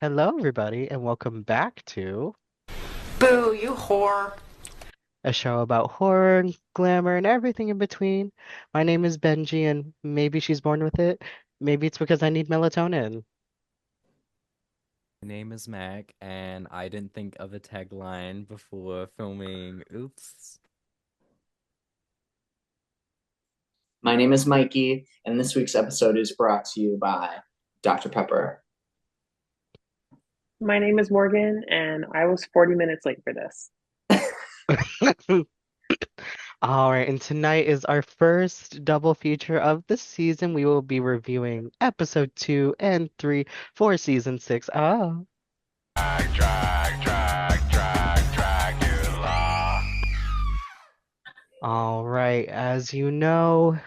Hello, everybody, and welcome back to Boo, you whore. a show about horror, glamour, and everything in between. My name is Benji, and maybe she's born with it. Maybe it's because I need melatonin. My name is Mac, and I didn't think of a tagline before filming. Oops. My name is Mikey, and this week's episode is brought to you by Dr. Pepper. My name is Morgan, and I was 40 minutes late for this. All right, and tonight is our first double feature of the season. We will be reviewing episode 2 and 3 for season 6. Oh. All right, as you know,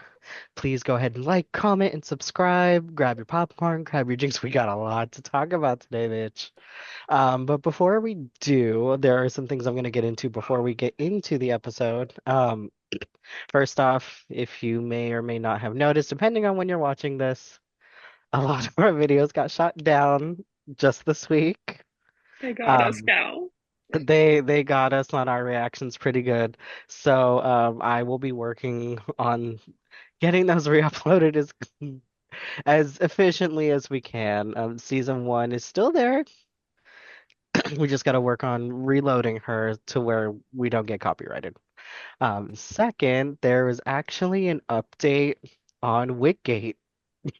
please go ahead and like, comment, and subscribe. Grab your popcorn, grab your drinks. We got a lot to talk about today, bitch. But before we do, there are some things I'm going to get into before we get into the episode. First off, if you may or may not have noticed, depending on when you're watching this, a lot of our videos got shot down just this week. They got us, Um, gal. they got us on our reactions pretty good. So I will be working on getting those re-uploaded as efficiently as we can. Season 1 is still there. We just got to work on reloading her to where we don't get copyrighted. Second, there was actually an update on Wiggate, as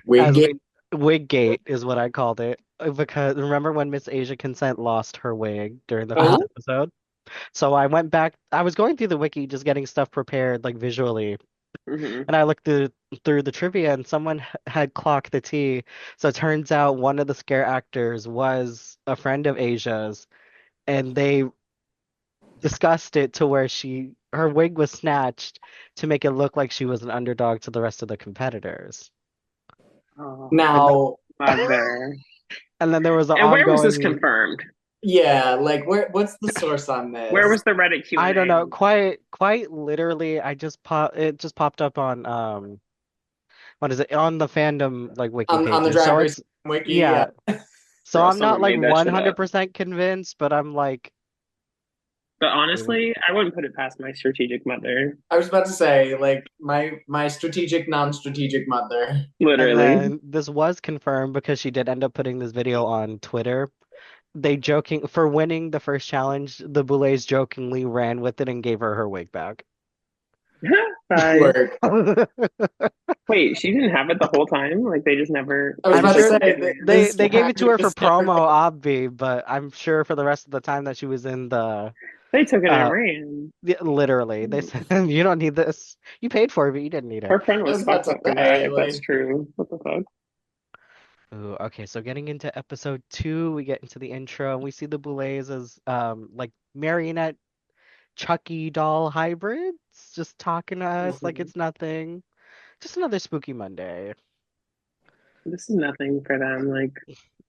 Wig. we Wiggate is what I called it because remember when Miss Asia Consent lost her wig during the first Oh, episode? So I went back. I was going through the wiki just getting stuff prepared like visually, hmm. and I looked through the trivia, and someone had clocked the T. So it turns out one of the scare actors was a friend of Asia's, and they discussed it to where her wig was snatched to make it look like she was an underdog to the rest of the competitors. Oh, And then, Now, mother. and then there was an And where was this ongoing, confirmed? yeah, like what's the source on Where this? was the Reddit I don't Q&A? know, quite literally, it just popped up on what is it, on the fandom like wiki On the pages. So Drag Race it's wiki, yeah. yeah. So Girl, I'm not someone like made that shit up. 100% convinced, but I'm like But mm. honestly, I wouldn't put it past my strategic mother. I was about to say, like, my strategic, non-strategic mother. And Literally. then this was confirmed because she did end up putting this video on Twitter. They joking for winning the first challenge, the Boulets jokingly ran with it and gave her wig back. Bye. Work. Wait, she didn't have it the whole time? Like they just never, I was they I'm just about to sure didn't say give that her. this they gave it to her for was never promo, obvi, but I'm sure for the rest of the time that she was in the They took it and uh ran. literally they said you don't need this. You paid for it, but you didn't need Her it. friend I was was about fucked to up for that, say, if that's like, true. What the fuck? Ooh, okay, so getting into episode 2, we get into the intro and we see the Boulets as like marionette Chucky doll hybrids just talking to us like Mhm. it's nothing. Just another spooky Monday. This is nothing for them. Like,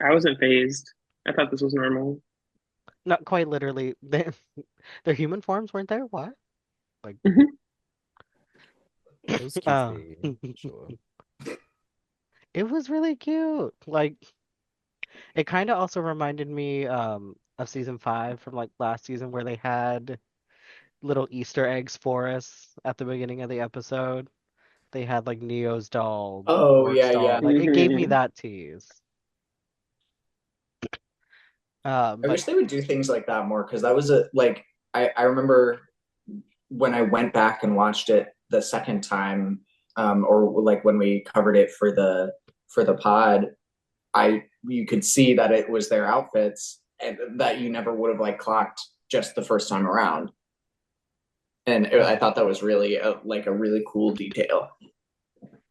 I wasn't phased. I thought this was normal. Not quite literally. Their human forms weren't there? What? Like, Mhm. It was uh, cutesy, sure. it was really cute. Like, it kind of also reminded me of season 5 from like last season where they had little Easter eggs for us at the beginning of the episode. They had like Neo's doll, oh Rourke's yeah, yeah. doll. Like, it gave me Mhm. that tease. I But wish they would do things like that more because that was a like I remember when I went back and watched it the second time, or like when we covered it for the pod, I you could see that it was their outfits and that you never would have like clocked just the first time around. And I thought that was really like a really cool detail.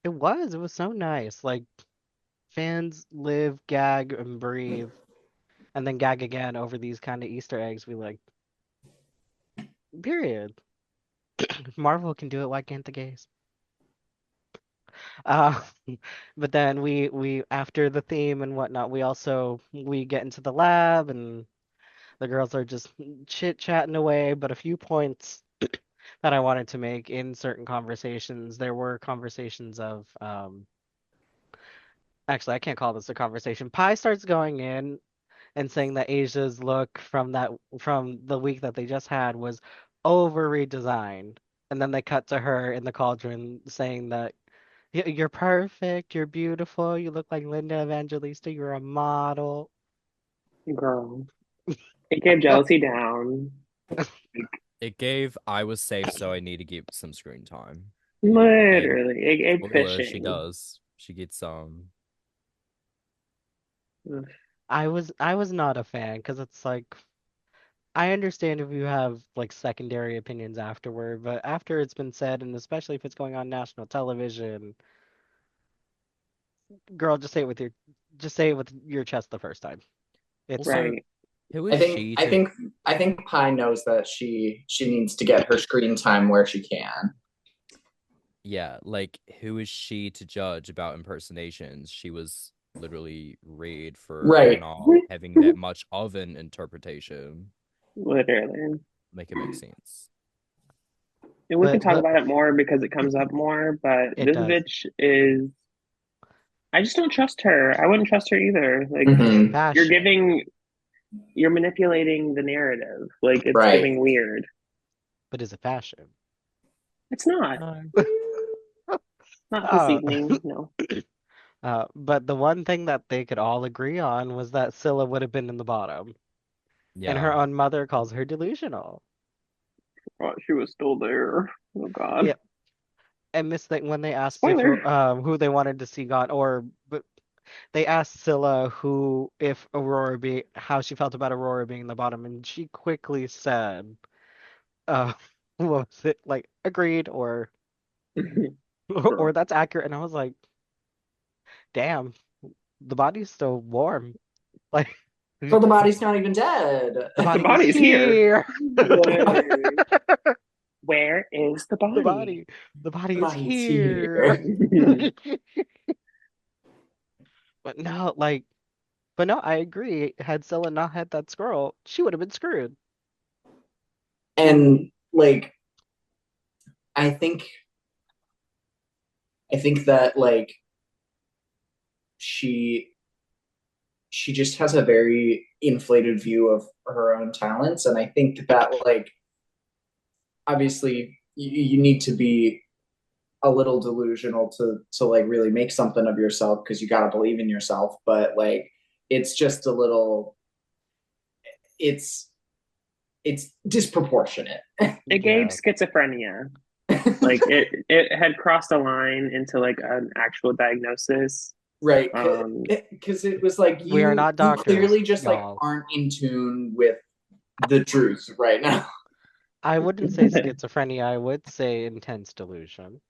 it was so nice. Like, fans live, gag, and breathe, and then gag again over these kind of Easter eggs. We like, period. If Marvel can do it, why can't the gays? Uh, but then we after the theme and whatnot, we get into the lab and the girls are just chit chatting away. But a few points that I wanted to make in certain conversations, there were conversations of Actually, I can't call this a conversation. Pi starts going in and saying that Asia's look from the week that they just had was over redesigned. And then they cut to her in the cauldron saying that you're perfect, you're beautiful, you look like Linda Evangelista, you're a model. Girl. It gave jealousy down. Like, It gave I was safe, so I need to get some screen time. And literally. It gave spoiler, she fishing. does. She gets Ugh, I was not a fan because it's like I understand if you have like secondary opinions afterward, but after it's been said, and especially if it's going on national television, girl, just say it with your chest the first time. It's fine. also right. who I is think she I to think I think Pi knows that she needs to get her screen time where she can. yeah, like who is she to judge about impersonations? She was literally read for Right. not having that much of an interpretation. Literally. Make it make sense. And we can But talk about it more because it comes up more, but it this does. bitch is, I just don't trust her. I wouldn't trust her either. Like, But is it Hmm. you're fashion? giving, you're manipulating the narrative. Like, it's Right. giving weird. But is it fashion? It's not. No. Not this Uh, evening. No. but the one thing that they could all agree on was that Scylla would have been in the bottom, and her Yeah. own mother calls her delusional. Oh, she was still there. Oh God. Yeah, and Miss Thing when they asked if Spoiler. who they wanted to see gone, or but they asked Scylla who if Aurora be how she felt about Aurora being in the bottom, and she quickly said, uh, what was it like? Agreed, or or Girl. that's accurate. And I was like, damn, the body's still warm. Like So the the body's not even dead. The body is body's here. here. Literally. Where is the The body? body, the body The is body's here. here. But no, like, but no, I agree. Had Scylla not had that scroll, she would have been screwed. And like I think I think that like she she just has a very inflated view of her own talents, and I think that like obviously you need to be a little delusional to like really make something of yourself because you got to believe in yourself, but like it's just a little it's it's disproportionate. It gave Yeah. schizophrenia. Like it had crossed a line into like an actual diagnosis. Right, Um, because it was like We are not you doctors, clearly just like y'all. aren't in tune with the truth right now. I wouldn't say schizophrenia, I would say intense delusion.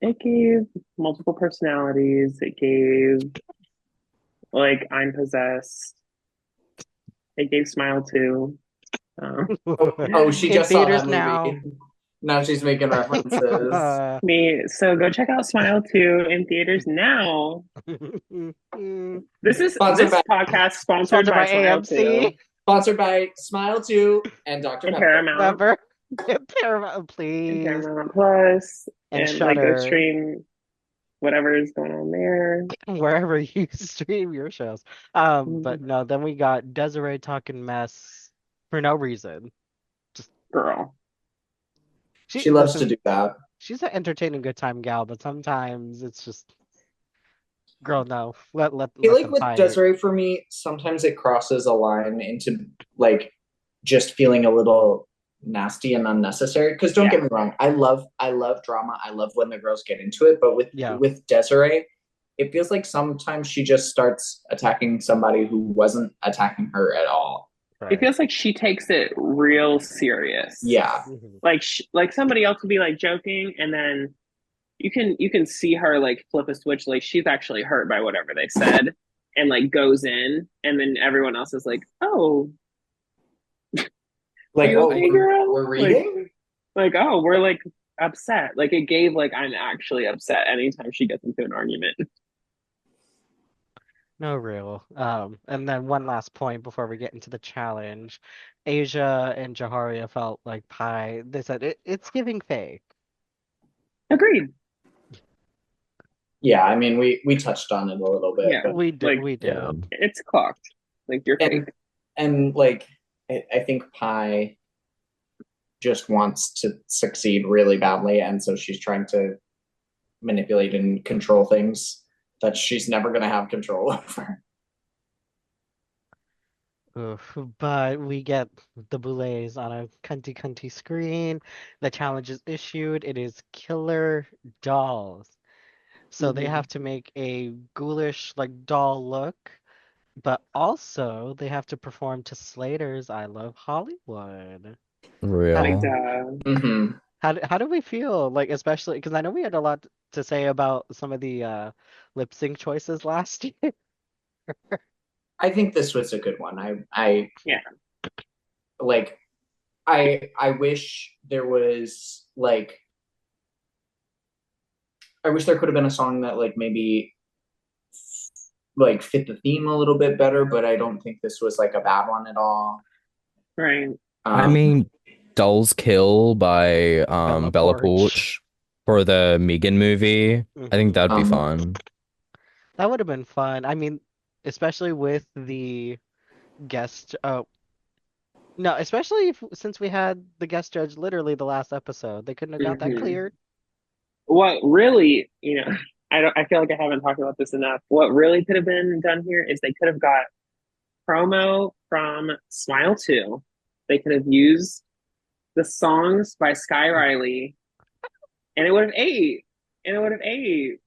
it gave multiple personalities. It gave like I'm possessed. It gave Smile too. Um, Oh, she In just saw theaters that now. movie. Now she's making references. me. So go check out Smile 2 in theaters now. Sponsored This by podcast sponsored Sponsored by by Smile AMC. 2 sponsored by Smile 2 and Dr. and Pepper. Paramount Remember? Paramount, and please. Paramount Plus And and like go Shudder, stream whatever is going on there. wherever you stream your shows. But Mm, no, then we got Desiree talking mess for no reason. Just girl. she She loves to listen, do that. she's an entertaining good time gal, but sometimes it's just girl, no. I feel Let like them with fight. Desiree, for me, sometimes it crosses a line into like just feeling a little nasty and unnecessary. Because don't Yeah. get me wrong, I love drama. I love when the girls get into it. But with Yeah. with Desiree, it feels like sometimes she just starts attacking somebody who wasn't attacking her at all. It Right. feels like she takes it real serious. Yeah, Mhm. Like like somebody else would be like joking and then you can see her like flip a switch like she's actually hurt by whatever they said and like goes in and then everyone else is like, "Oh, are like you oh, okay, I girl?" we're reading. Like, "Oh, we're like upset." Like it gave like I'm actually upset anytime she gets into an argument. No real. And then one last point before we get into the challenge. Asia and Jaharia felt like pie. They said it's giving fake. Agreed. Yeah, I mean we touched on it a little bit, Yeah, but We did, like we Yeah. did. it's clocked. Like you're and fake. and like I think Pi just wants to succeed really badly, and so she's trying to manipulate and control things that she's never going to have control over. Oof, but we get the boulets on a cunty cunty screen. The challenge is issued. It is killer dolls. So they Hmm. have to make a ghoulish like doll look, but also they have to perform to Slater's I Love Hollywood. How Like Real. Mm-hmm. how do we feel? Like especially because I know we had a lot to say about some of the lip sync choices last year. I think this was a good one. I yeah. like I wish there was like I wish there could have been a song that like maybe like fit the theme a little bit better, but I don't think this was like a bad one at all. Right. I Um, mean, Dolls Kill by Bella Bella Porch. Porch for the Megan movie. I think Hmm. that'd be um, fun. That would have been fun. I mean, especially with the guest. Oh, no, especially since we had the guest judge literally the last episode. They couldn't have got that Hmm. cleared. What really, I don't. I feel like I haven't talked about this enough. What really could have been done here is they could have got promo from Smile 2. They could have used the songs by Sky Riley, and it would have ate. And it would have ate.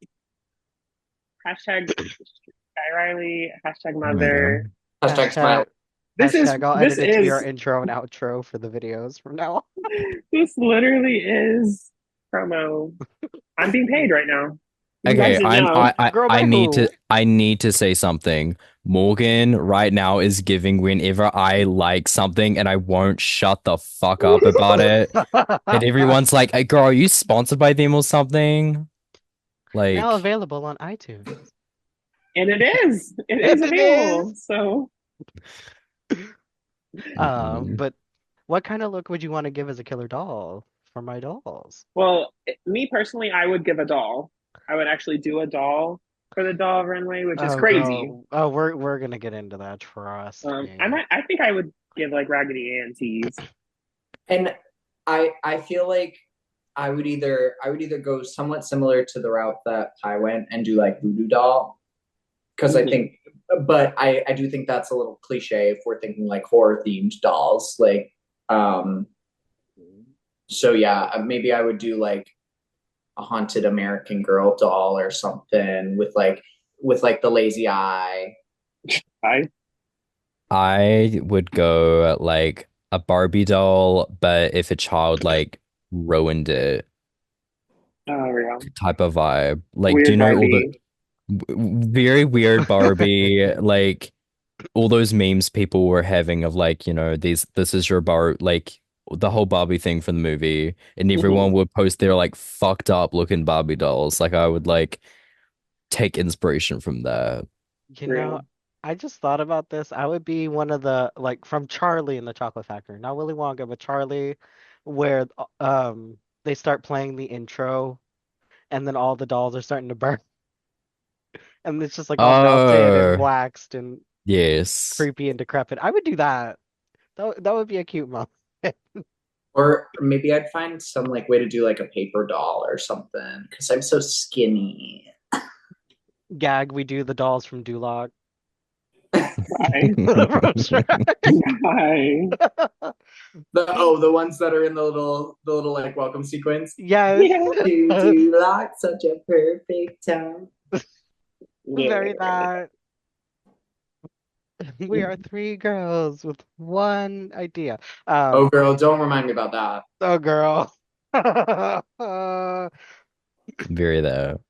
Hashtag Sky Riley. Hashtag Yeah. mother. hashtag smile. Hashtag, This is I'll this edit it to be our is intro and outro for the videos from now this literally is promo. I'm being paid right now. You guys Okay, didn't I'm know. Girl, I by need to who? say something. Morgan right now is giving whenever I like something and I won't shut the fuck up about it. And everyone's like, "Hey girl, are you sponsored by them or something?" Now Like, available on iTunes. And it is. It is And it available. is. So mm-mm. But what kind of look would you want to give as a killer doll for my dolls? well, me personally, I would give a doll. I would actually do a doll for the doll runway, which is Oh, crazy. girl. Oh, we're gonna get into that. Trust I me. might. I think I would give like Raggedy Ann. And I feel like I would either go somewhat similar to the route that Pi went and do like Voodoo Doll because I Hmm. think, but I do think that's a little cliche if we're thinking like horror themed dolls. Like, um, so yeah, maybe I would do like a haunted American Girl doll or something with like the lazy eye. I. I would go like a Barbie doll, but if a child like ruined it Oh, yeah. type of vibe. Like, do you Weird know all the Barbie. very weird Barbie, like all those memes people were having of like, this is your bar, like the whole Barbie thing from the movie, and everyone Hmm. would post their like fucked up looking Barbie dolls. Like, I would like take inspiration from that. You know, Real. I just thought about this. I would be one of the like from Charlie in the Chocolate Factory, not Willy Wonka, but Charlie, where they start playing the intro and then all the dolls are starting to burn and it's just like all melted and Oh, waxed and yes. creepy and decrepit. I would do that. That would be a cute moment. Or maybe I'd find some like way to do like a paper doll or something because I'm so skinny. Gag, we do the dolls from Duloc. Why? From Shrek. Why? The ones that are in the little like welcome sequence. Yes. Yeah. Do like such a perfect time. Very Yeah. that. We are three girls with one idea. Oh Um, girl, don't remind me about that. oh girl. Very though.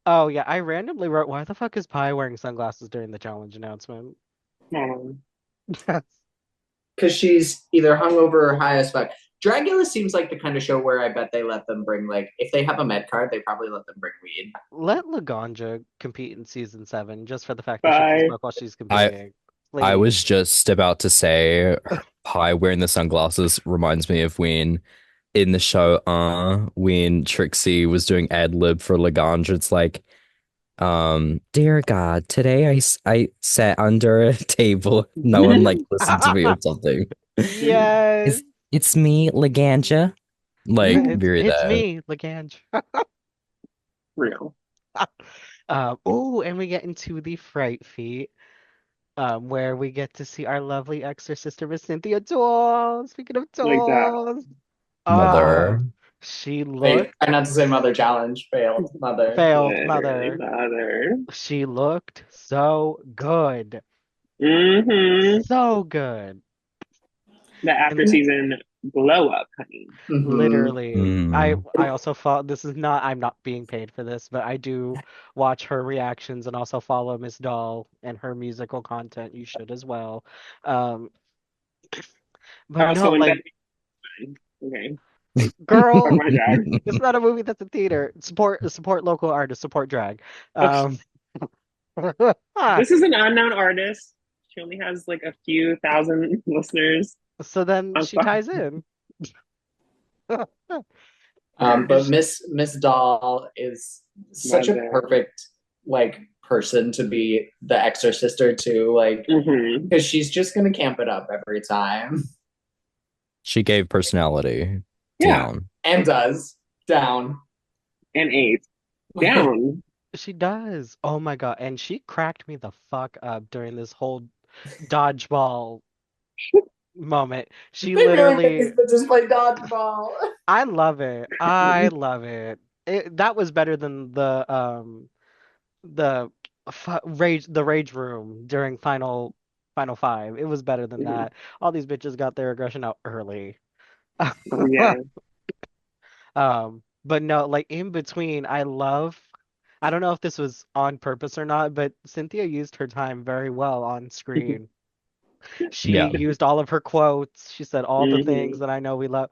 Oh yeah, I randomly wrote, why the fuck is Pi wearing sunglasses during the challenge announcement? Um, Because she's either hungover or high as fuck. Dragula seems like the kind of show where I bet they let them bring like if they have a med card, they probably let them bring weed. Let Laganja compete in season 7 just for the fact that she can bye. smoke while she's I competing. I was Please. just about to say Pi wearing the sunglasses reminds me of when in the show, when Trixie was doing ad lib for Lagrange, it's like, dear God, today I sat under a table. No one like listened to me or something. Yes. It's me, Laganja. Like, very It's that. me, Lagrange. Real. Oh, and we get into the Fright Feet, where we get to see our lovely exorcist Miss Cynthia doll. Speaking of Like that. dolls, Mother. she Wait, looked try not to say mother challenge. Failed. Mother. failed, Literally mother. mother. She looked so good, Mm-hmm. so good, The after and season glow up, honey. Hmm. literally, I Mm. I also follow. This is not. I'm not being paid for this, but I do watch her reactions and also follow Miss Doll and her musical content. You should as well. Um, but Oh, so no, when like, Betty, okay, talk girl, about drag. it's not a movie that's a theater. Support local artists, support drag. Um, This is an unknown artist. She only has like a few thousand listeners so then on she ties in. And But Miss Doll is such a Mother. perfect like person to be the exorcister too, like Mm-hmm. because she's just gonna camp it up every time She gave personality Yeah, down. and does down. and eight down. she does. Oh my God. And she cracked me the fuck up during this whole dodgeball moment. She They really made literally, these bitches play dodgeball. I love it. I love it. That was better than the rage room during final five. It was better than Mhm. that. All these bitches got their aggression out early. Yeah. But no, like in between, I don't know if this was on purpose or not, but Cynthia used her time very well on screen. She Yeah. used all of her quotes. She said all the things Hmm. that I know we love.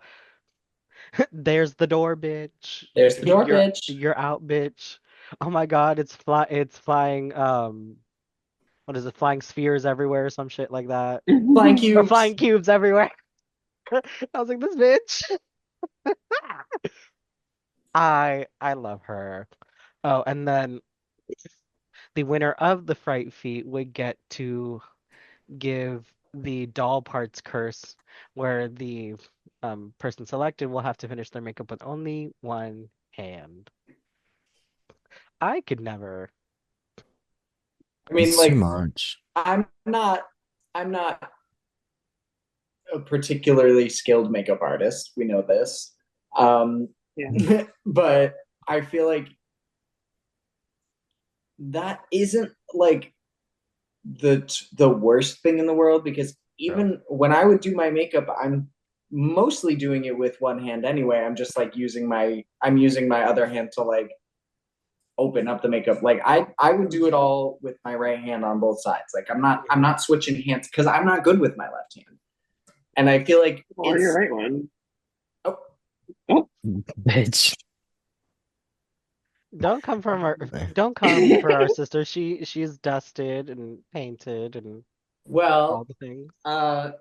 There's the door, bitch. There's the door, You're bitch. you're out, bitch. Oh my God, it's flying what is it? Flying spheres everywhere or some shit like that. Flying Or cubes. flying cubes everywhere. I was like, this bitch. I love her. Oh, and then the winner of the Fright Feet would get to give the doll parts curse, where the person selected will have to finish their makeup with only one hand. I could never. I mean, It's too like much. I'm not a particularly skilled makeup artist. We know this. Um, Yeah. but I feel like that isn't like the worst thing in the world because True. even when I would do my makeup, I'm mostly doing it with one hand anyway. I'm just like I'm using my other hand to like open up the makeup. Like I would do it all with my right hand on both sides. Like I'm not switching hands because I'm not good with my left hand. And I feel like Or your it's right one. oh, Oh, Bitch. Don't come for our sister. She's dusted and painted and all well, the things. I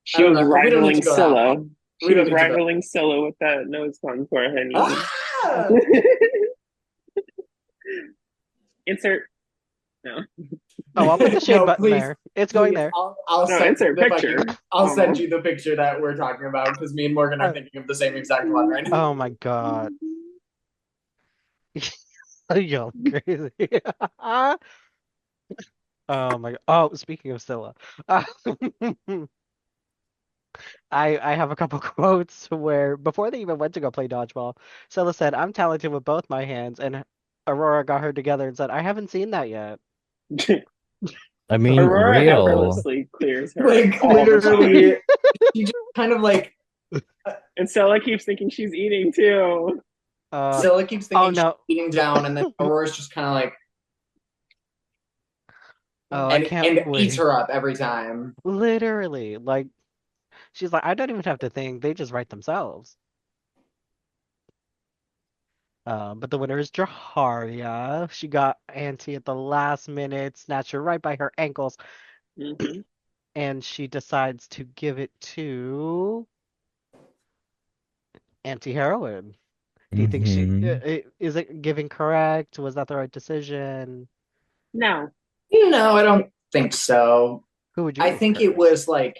she don't was know. We don't need rivaling to go that far. Scylla. We She don't was need to go. rivaling Scylla with that nose contour, honey. Ah! Insert no, Oh, I'll put the shade No, button please, there. It's going please. there. I'll no, send you insert the fucking. picture. I'll send Almost. you the picture that we're talking about because me and Morgan are Uh, thinking of the same exact one right now. oh my God. Y'all crazy. Oh my God. Oh, speaking of Scylla. I have a couple quotes where before they even went to go play dodgeball, Scylla said, "I'm talented with both my hands," and Aurora got her together and said, "I haven't seen that yet." I mean, Aurora real. effortlessly clears her Like all the time. literally, she just kind of like And Stella keeps thinking she's eating too. Uh, Scylla keeps oh thinking she's no. eating down, and then Aurora's just kind of like Oh, I can't and eats wait. her up every time. Literally, like she's like, I don't even have to think; they just write themselves. But the winner is Jaharia. She got Auntie at the last minute, snatched her right by her ankles, Hmm. and she decides to give it to anti-heroine. Do you think Hmm. is it giving correct? Was that the right decision? No. No, I don't think so. Who would you I move think it first? was like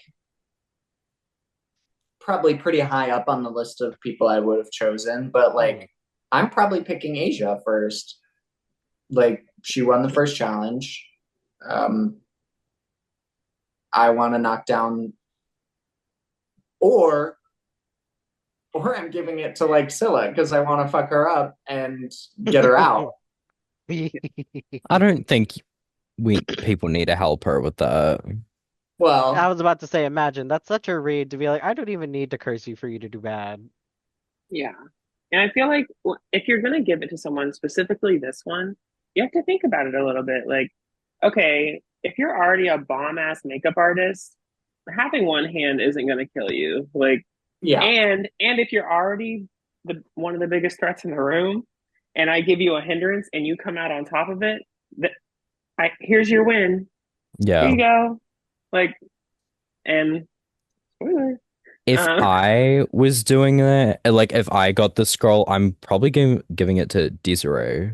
probably pretty high up on the list of people I would have chosen, but like Hmm. I'm probably picking Asia first. Like she won the first challenge. Um, I want to knock down, or I'm giving it to like Scylla because I want to fuck her up and get her out. I don't think we people need to help her with that. I Well, was about to say, imagine that's such a read to be like, I don't even need to curse you for you to do bad. Yeah. And I feel like if you're going to give it to someone, specifically this one, you have to think about it a little bit. Like, okay, if you're already a bomb ass makeup artist, having one hand isn't going to kill you. Like, yeah, and if you're already the one of the biggest threats in the room, and I give you a hindrance and you come out on top of it, that here's your win. Here Yeah. you go. Like, and spoiler. If Um, I was doing it, like if I got the scroll, I'm probably giving it to Desiree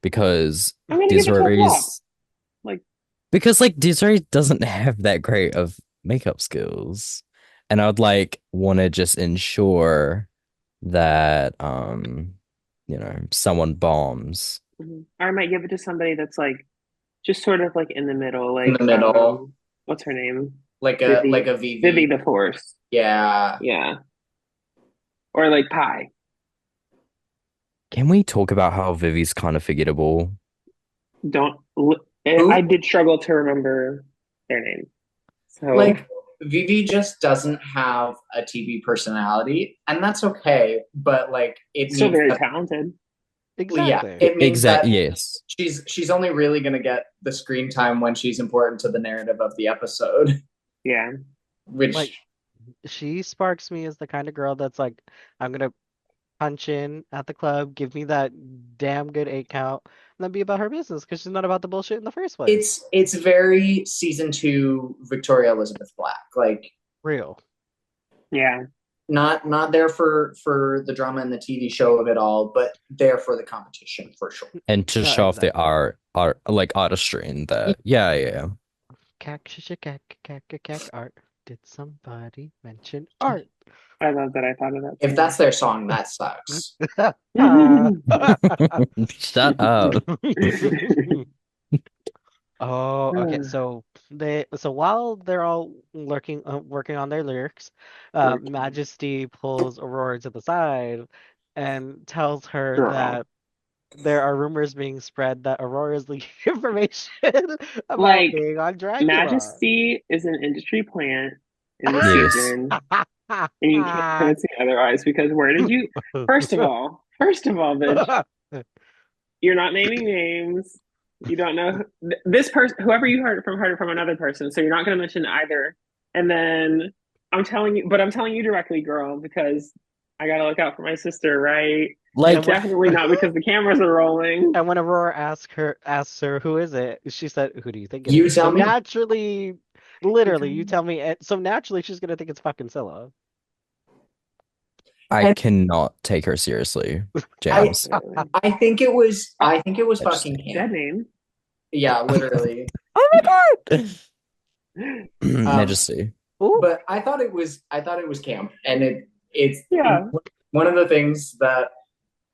because I'm gonna give it to a flop. Desiree's Like, like Desiree doesn't have that great of makeup skills. And I would like want to just ensure that someone bombs. I might give it to somebody that's like just sort of like in the middle, in like the middle, what's her name? like Vivi. a Vivi VV. the Force. Yeah. Yeah. Or like Pie. Can we talk about how Vivi's kind of forgettable? Don't I Who? did struggle to remember their name. So Like Vivi just doesn't have a TV personality, and that's okay. But like, it still means very that, talented. well, yeah, Exactly. it means that Yes. she's only really gonna get the screen time when she's important to the narrative of the episode, Yeah. Like which she sparks me as the kind of girl that's like, I'm gonna punch in at the club, give me that damn good 8 count, and then be about her business because she's not about the bullshit in the first place. it's very season two Victoria Elizabeth Black. Like Real. Yeah. not there for the drama and the TV show of it all, but there for the competition for sure. And to No, show off the exactly. art like artistry in that. Yeah, yeah. Cack, cack, cack, cack, art. Did somebody mention art? I love that I thought of that If too. that's their song, that sucks. Shut up. Oh, okay. So while they're all working on their lyrics, Working. Majesty pulls Aurora to the side and tells her Girl. that there are rumors being spread that Aurora is leaking information about Like being on Dragula. Majesty is an industry plant in the Yes. season, and you can't convince me otherwise because where did you first of all, bitch, you're not naming names. You don't know this person, whoever you heard it from another person, so you're not going to mention either. And then I'm telling you directly, girl, because I got to look out for my sister, right? And And Like when definitely not because the cameras are rolling. and when Aurora asks her who is it, she said, "Who do you think it You is?" So tell me. naturally, You literally, tell you me. tell me, so naturally she's gonna think it's fucking Scylla. I And cannot take her seriously, I Jams. Literally. I think it was fucking Majesty. Dead camp. name. Yeah, literally. Oh my god. Um, Majesty. Ooh, but I thought it was camp, and it's Yeah. one of the things that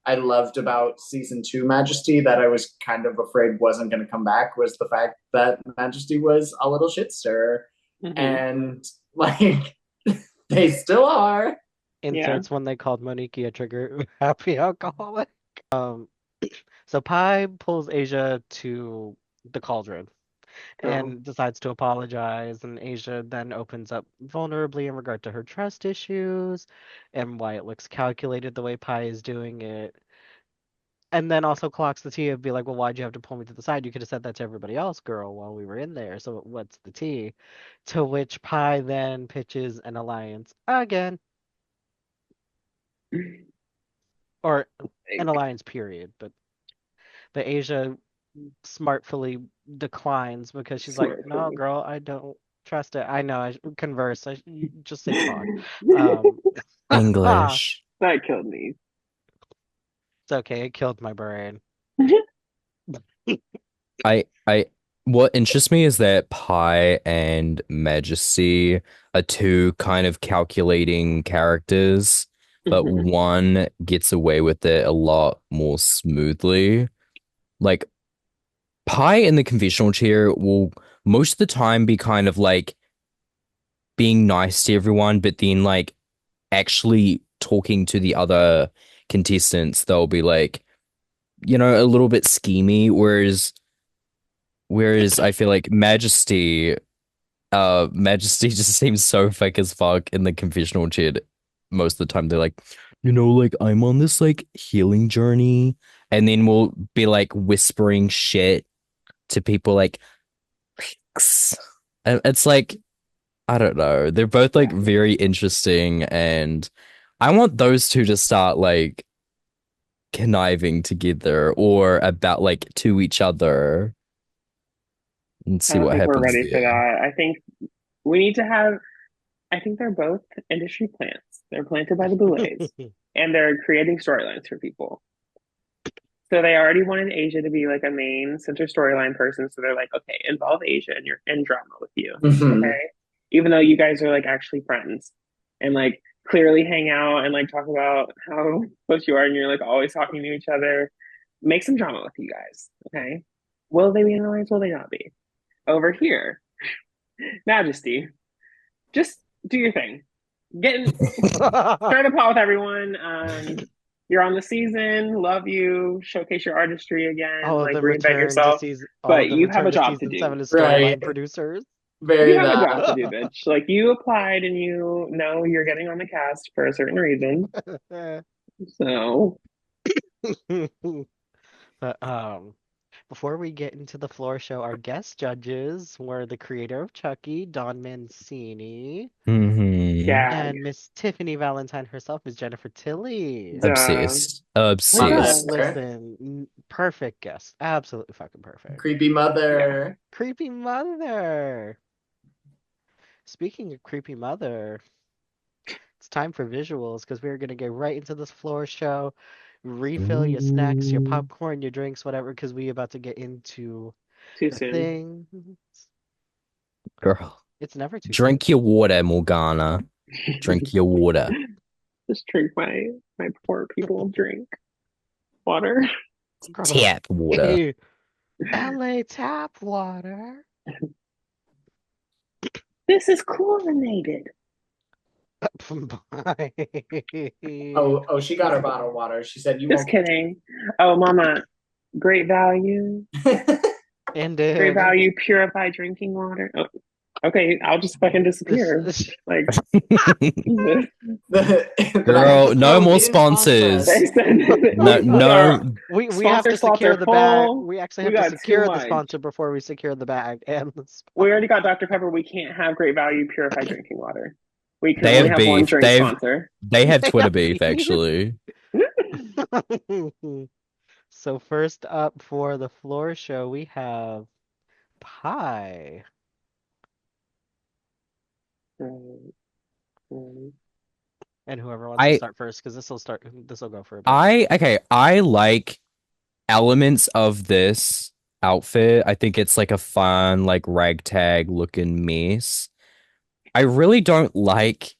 I loved about season two Majesty that I was kind of afraid wasn't going to come back was the fact that Majesty was a little shitster, Hmm. and like they still are. Yeah. inserts when they called Monique a trigger happy alcoholic. Um, so Pi pulls Asia to the cauldron Girl. and decides to apologize, and Asia then opens up vulnerably in regard to her trust issues and why it looks calculated the way Pi is doing it. And then also clocks the tea of be like, well, why'd you have to pull me to the side? You could have said that to everybody else, girl, while we were in there. So what's the tea? To which Pi then pitches an alliance again, or an Like, alliance period. But Asia smartfully declines because she's like, no, smartfully. girl, I don't trust it. I know, I converse. You just say talk. Um, English. That killed me. It's okay, it killed my brain. I what interests me is that Pi and Majesty are two kind of calculating characters, but Mhm. one gets away with it a lot more smoothly. Like Pi in the confessional chair will most of the time be kind of like being nice to everyone, but then like actually talking to the other contestants, they'll be like, a little bit schemy, whereas I feel like Majesty just seems so fake as fuck in the confessional chat. Most of the time, they're like, like I'm on this like healing journey, and then we'll be like whispering shit to people like, "Thanks." And it's like I don't know. They're both like very interesting, and I want those two to start like conniving together or about like to each other and I see don't what think we're happens ready for there. that. I think we need to have, I think they're both industry plants. They're planted by the Boulets and they're creating storylines for people. So they already wanted Asia to be like a main center storyline person. So they're like, okay, involve Asia in your in drama with you. Mhm. Okay. Even though you guys are like actually friends and like clearly hang out and like talk about how close you are and you're like always talking to each other. Make some drama with you guys. Okay. Will they be in alliance? Will they not be? Over here, Majesty, just do your thing. Getting Start a pot with everyone. You're on the season. Love you. Showcase your artistry again. Like reinvent yourself. All of But them you have return a to job to season do. 7 as Right. storyline producers. You Very have a that. job to do, bitch. Like you applied and you know you're getting on the cast for a certain reason. So But before we get into the floor show, our guest judges were the creator of Chucky, Don Mancini, Hmm. gag. and Miss Tiffany Valentine herself, Miss Jennifer Tilly. Duh. Obsessed. What's up? Obsessed. Listen, perfect guest. Absolutely fucking perfect. Creepy Yeah. mother. Creepy mother. Speaking of creepy mother, it's time for visuals because we're gonna get right into this floor show. Refill your snacks, your Ooh. popcorn, your drinks, whatever, because we about to get into Too the soon. thing. Girl, It's never too soon. drink your water, Morgana. Drink your water. Just drink my poor people drink water. Girl. Tap water. LA tap water. This is chlorinated. Oh, she got her bottled water. She said, "You Just won't." kidding. Oh, Mama, great value. And Great then value purified drinking water. Oh, okay, I'll just fucking disappear. Like, Jesus. They're like, Girl, no no, more they didn't sponsor sponsors. They said, No, look, our no. we have sponsor to slots secure are the bag. full. We actually We have to got too secure the much. sponsor before we secure the bag and the We sponsor. already got Dr. Pepper. We can't have great value purified drinking water. We can They only have have one beef. drink sponsor. They have They Twitter have beef, beef. actually. So first up for the floor show, we have pie. And whoever wants to I start first, because this will go for a bit. I like elements of this outfit. I think it's like a fun, like ragtag looking mess. I really don't like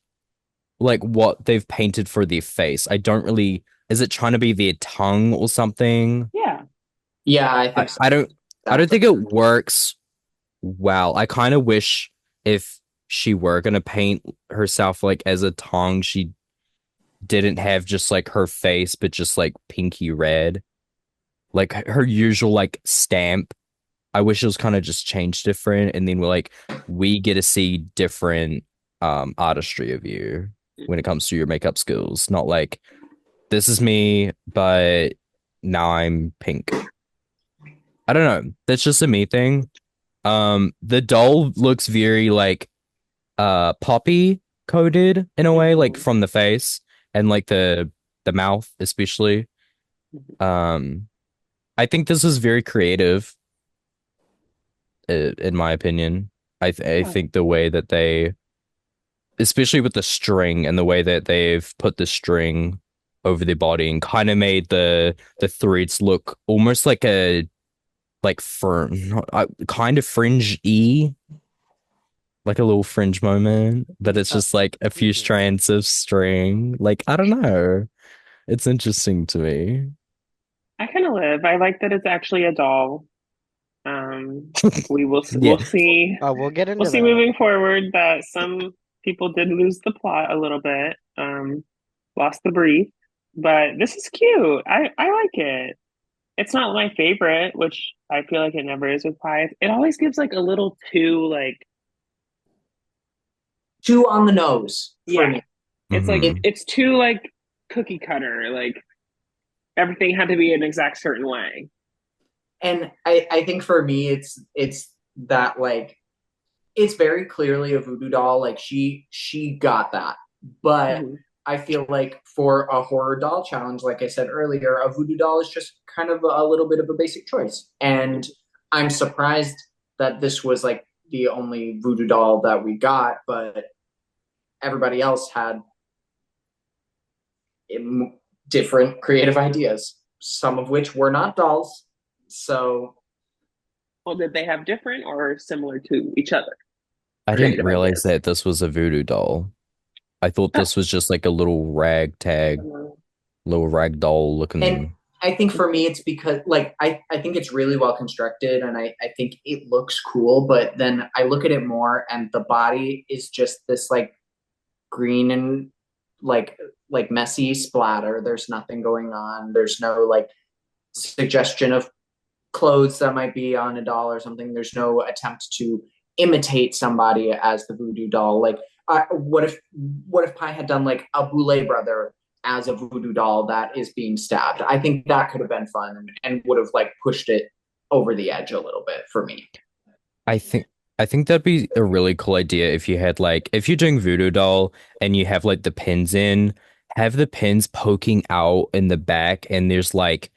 what they've painted for their face. I don't really, is it trying to be their tongue or something? Yeah. Yeah, I I, think so. I don't I don't think it works well. I kind of wish if she were gonna paint herself like as a tongue, she didn't have just like her face, but just like pinky red, like her usual like stamp. I wish it was kind of just changed different, and then we get to see different artistry of you when it comes to your makeup skills. Not like this is me, but now I'm pink. I don't know. That's just a me thing. The doll looks very like poppy coded in a way, like Mhm. from the face and like the mouth, especially. Um, I think this is very creative, in my opinion. I Yeah. think the way that they, especially with the string and the way that they've put the string over their body and kind of made the threads look almost like a like fur not, kind of fringe-y, like a little fringe moment, but it's Uh, just like a few mhm. strands of string. Like I don't know. It's interesting to me. I kind of live. I like that it's actually a doll. We will Yeah. we'll see We'll get we'll into see that. moving forward that some people did lose the plot a little bit, lost the brief, but this is cute. I like it. It's not my favorite, which I feel like it never is with pies. It always gives like a little too like Too on the nose for yeah. me. It's like It Hmm. it's too like cookie cutter. Like everything had to be an exact certain way. and I think for me it's that like it's very clearly a voodoo doll. Like she got that. But Mhm. I feel like for a horror doll challenge, like I said earlier, a voodoo doll is just kind of a little bit of a basic choice. And I'm surprised that this was like the only voodoo doll that we got, but everybody else had different creative ideas, some of which were not dolls. So Well, did they have different or similar to each other I didn't creative realize ideas? that this was a voodoo doll. I thought this was just like a little ragtag, Oh. little rag doll and looking. I think for me it's because like I think it's really well constructed and I think it looks cool, but then I look at it more and the body is just this like green and like messy splatter. There's nothing going on. There's no like suggestion of clothes that might be on a doll or something. There's no attempt to imitate somebody as the voodoo doll. Like, what if Pi had done like a Boulay brother as a voodoo doll that is being stabbed? I think that could have been fun and would have like pushed it over the edge a little bit for me. I think I think that'd be a really cool idea if you had like if you're doing voodoo doll and you have like the pins in, have the pins poking out in the back and there's like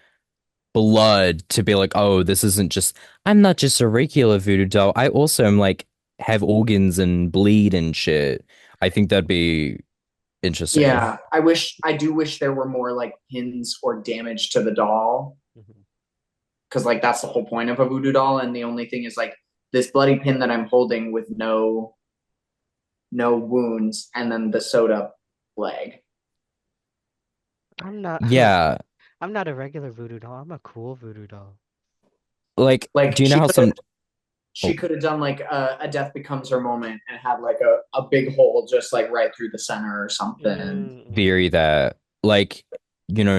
blood to be like, oh, this isn't just I'm not just a regular voodoo doll. I also am like have organs and bleed and shit. I think that'd be interesting. Yeah, I do wish there were more like pins or damage to the doll Mhm. because like that's the whole point of a voodoo doll, and the only thing is like this bloody pin that I'm holding with no wounds, and then the sewed up leg. I'm not Yeah, I'm not a regular voodoo doll. I'm a cool voodoo doll. like Like do you know how some she oh, could have done like a death becomes her moment and had like a big hole just like right through the center or something. Mm-mm. theory that like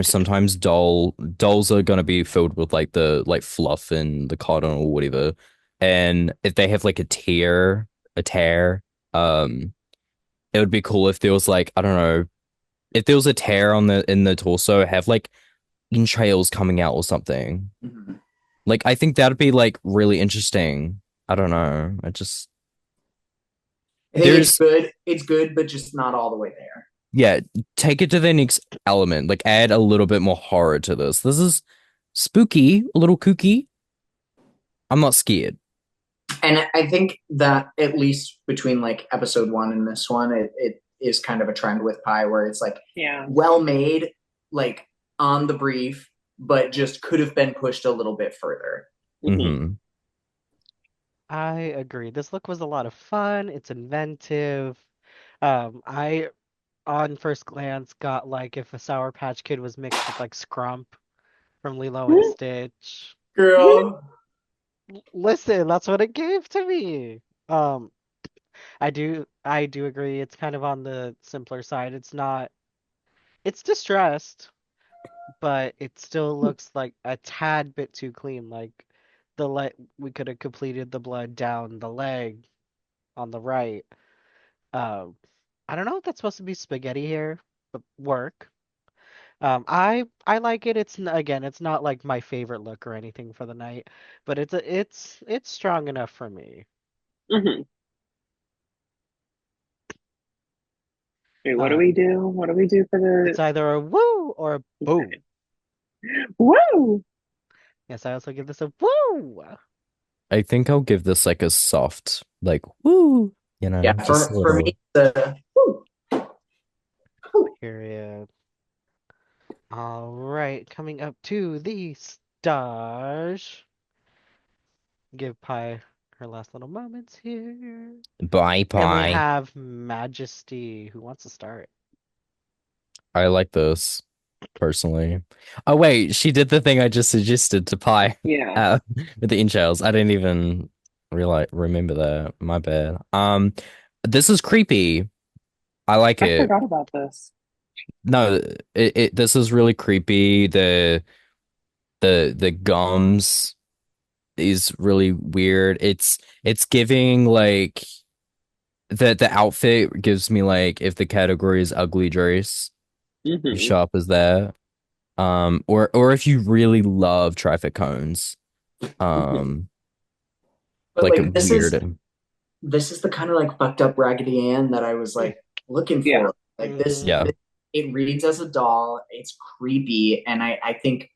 sometimes dolls are gonna be filled with like the like fluff and the cotton or whatever, and if they have like a tear, um it would be cool if there was like I don't know if there was a tear on the in the torso, have like entrails coming out or something. Mm-hmm. Like I think that'd be like really interesting. I don't know. I just I think there's it's good, but just not all the way there. yeah, take it to the next element. Like add a little bit more horror to this. This is spooky, a little kooky. I'm not scared. And I think that at least between like episode one and this one, it is kind of a trend with Pi where it's like Yeah. well made, like on the brief, but just could have been pushed a little bit further. Hmm. Hmm. I agree. This look was a lot of fun. It's inventive. I on first glance got like if a Sour Patch Kid was mixed with like Scrump from Lilo and Stitch. Girl. Listen, that's what it gave to me. Um, I do agree. It's kind of on the simpler side. It's distressed, but it still looks like a tad bit too clean. Like the leg, we could have completed the blood down the leg on the right. Um, I don't know if that's supposed to be spaghetti here, but work. I like it. Again, it's not like my favorite look or anything for the night, but it's strong enough for me. Hmm. Wait, what do we Um, do? What do we do for the it's either a woo or a boo. woo? Yes, I also give this a woo. I think I'll give this like a soft, like, woo, Yeah, just a for me, little. the Period. All right, coming up to the stage. Give Pi her last little moments here. Bye And we bye. have Majesty. Who wants to start? I like this personally. Oh wait, she did the thing I just suggested to Pi Yeah, uh, with the entrails. I didn't even realize remember that. My bad. This is creepy. I like I it. forgot about this. No, it this is really creepy. The gums is really weird. It's giving like the outfit gives me like if the category is ugly dress, you Hmm. show up as that. Or if you really love traffic cones, um, But like a like weird. this is the kind of like fucked up Raggedy Ann that I was like looking Yeah. for. Like Mm-hmm. Yeah. this it reads as a doll. It's creepy, and I think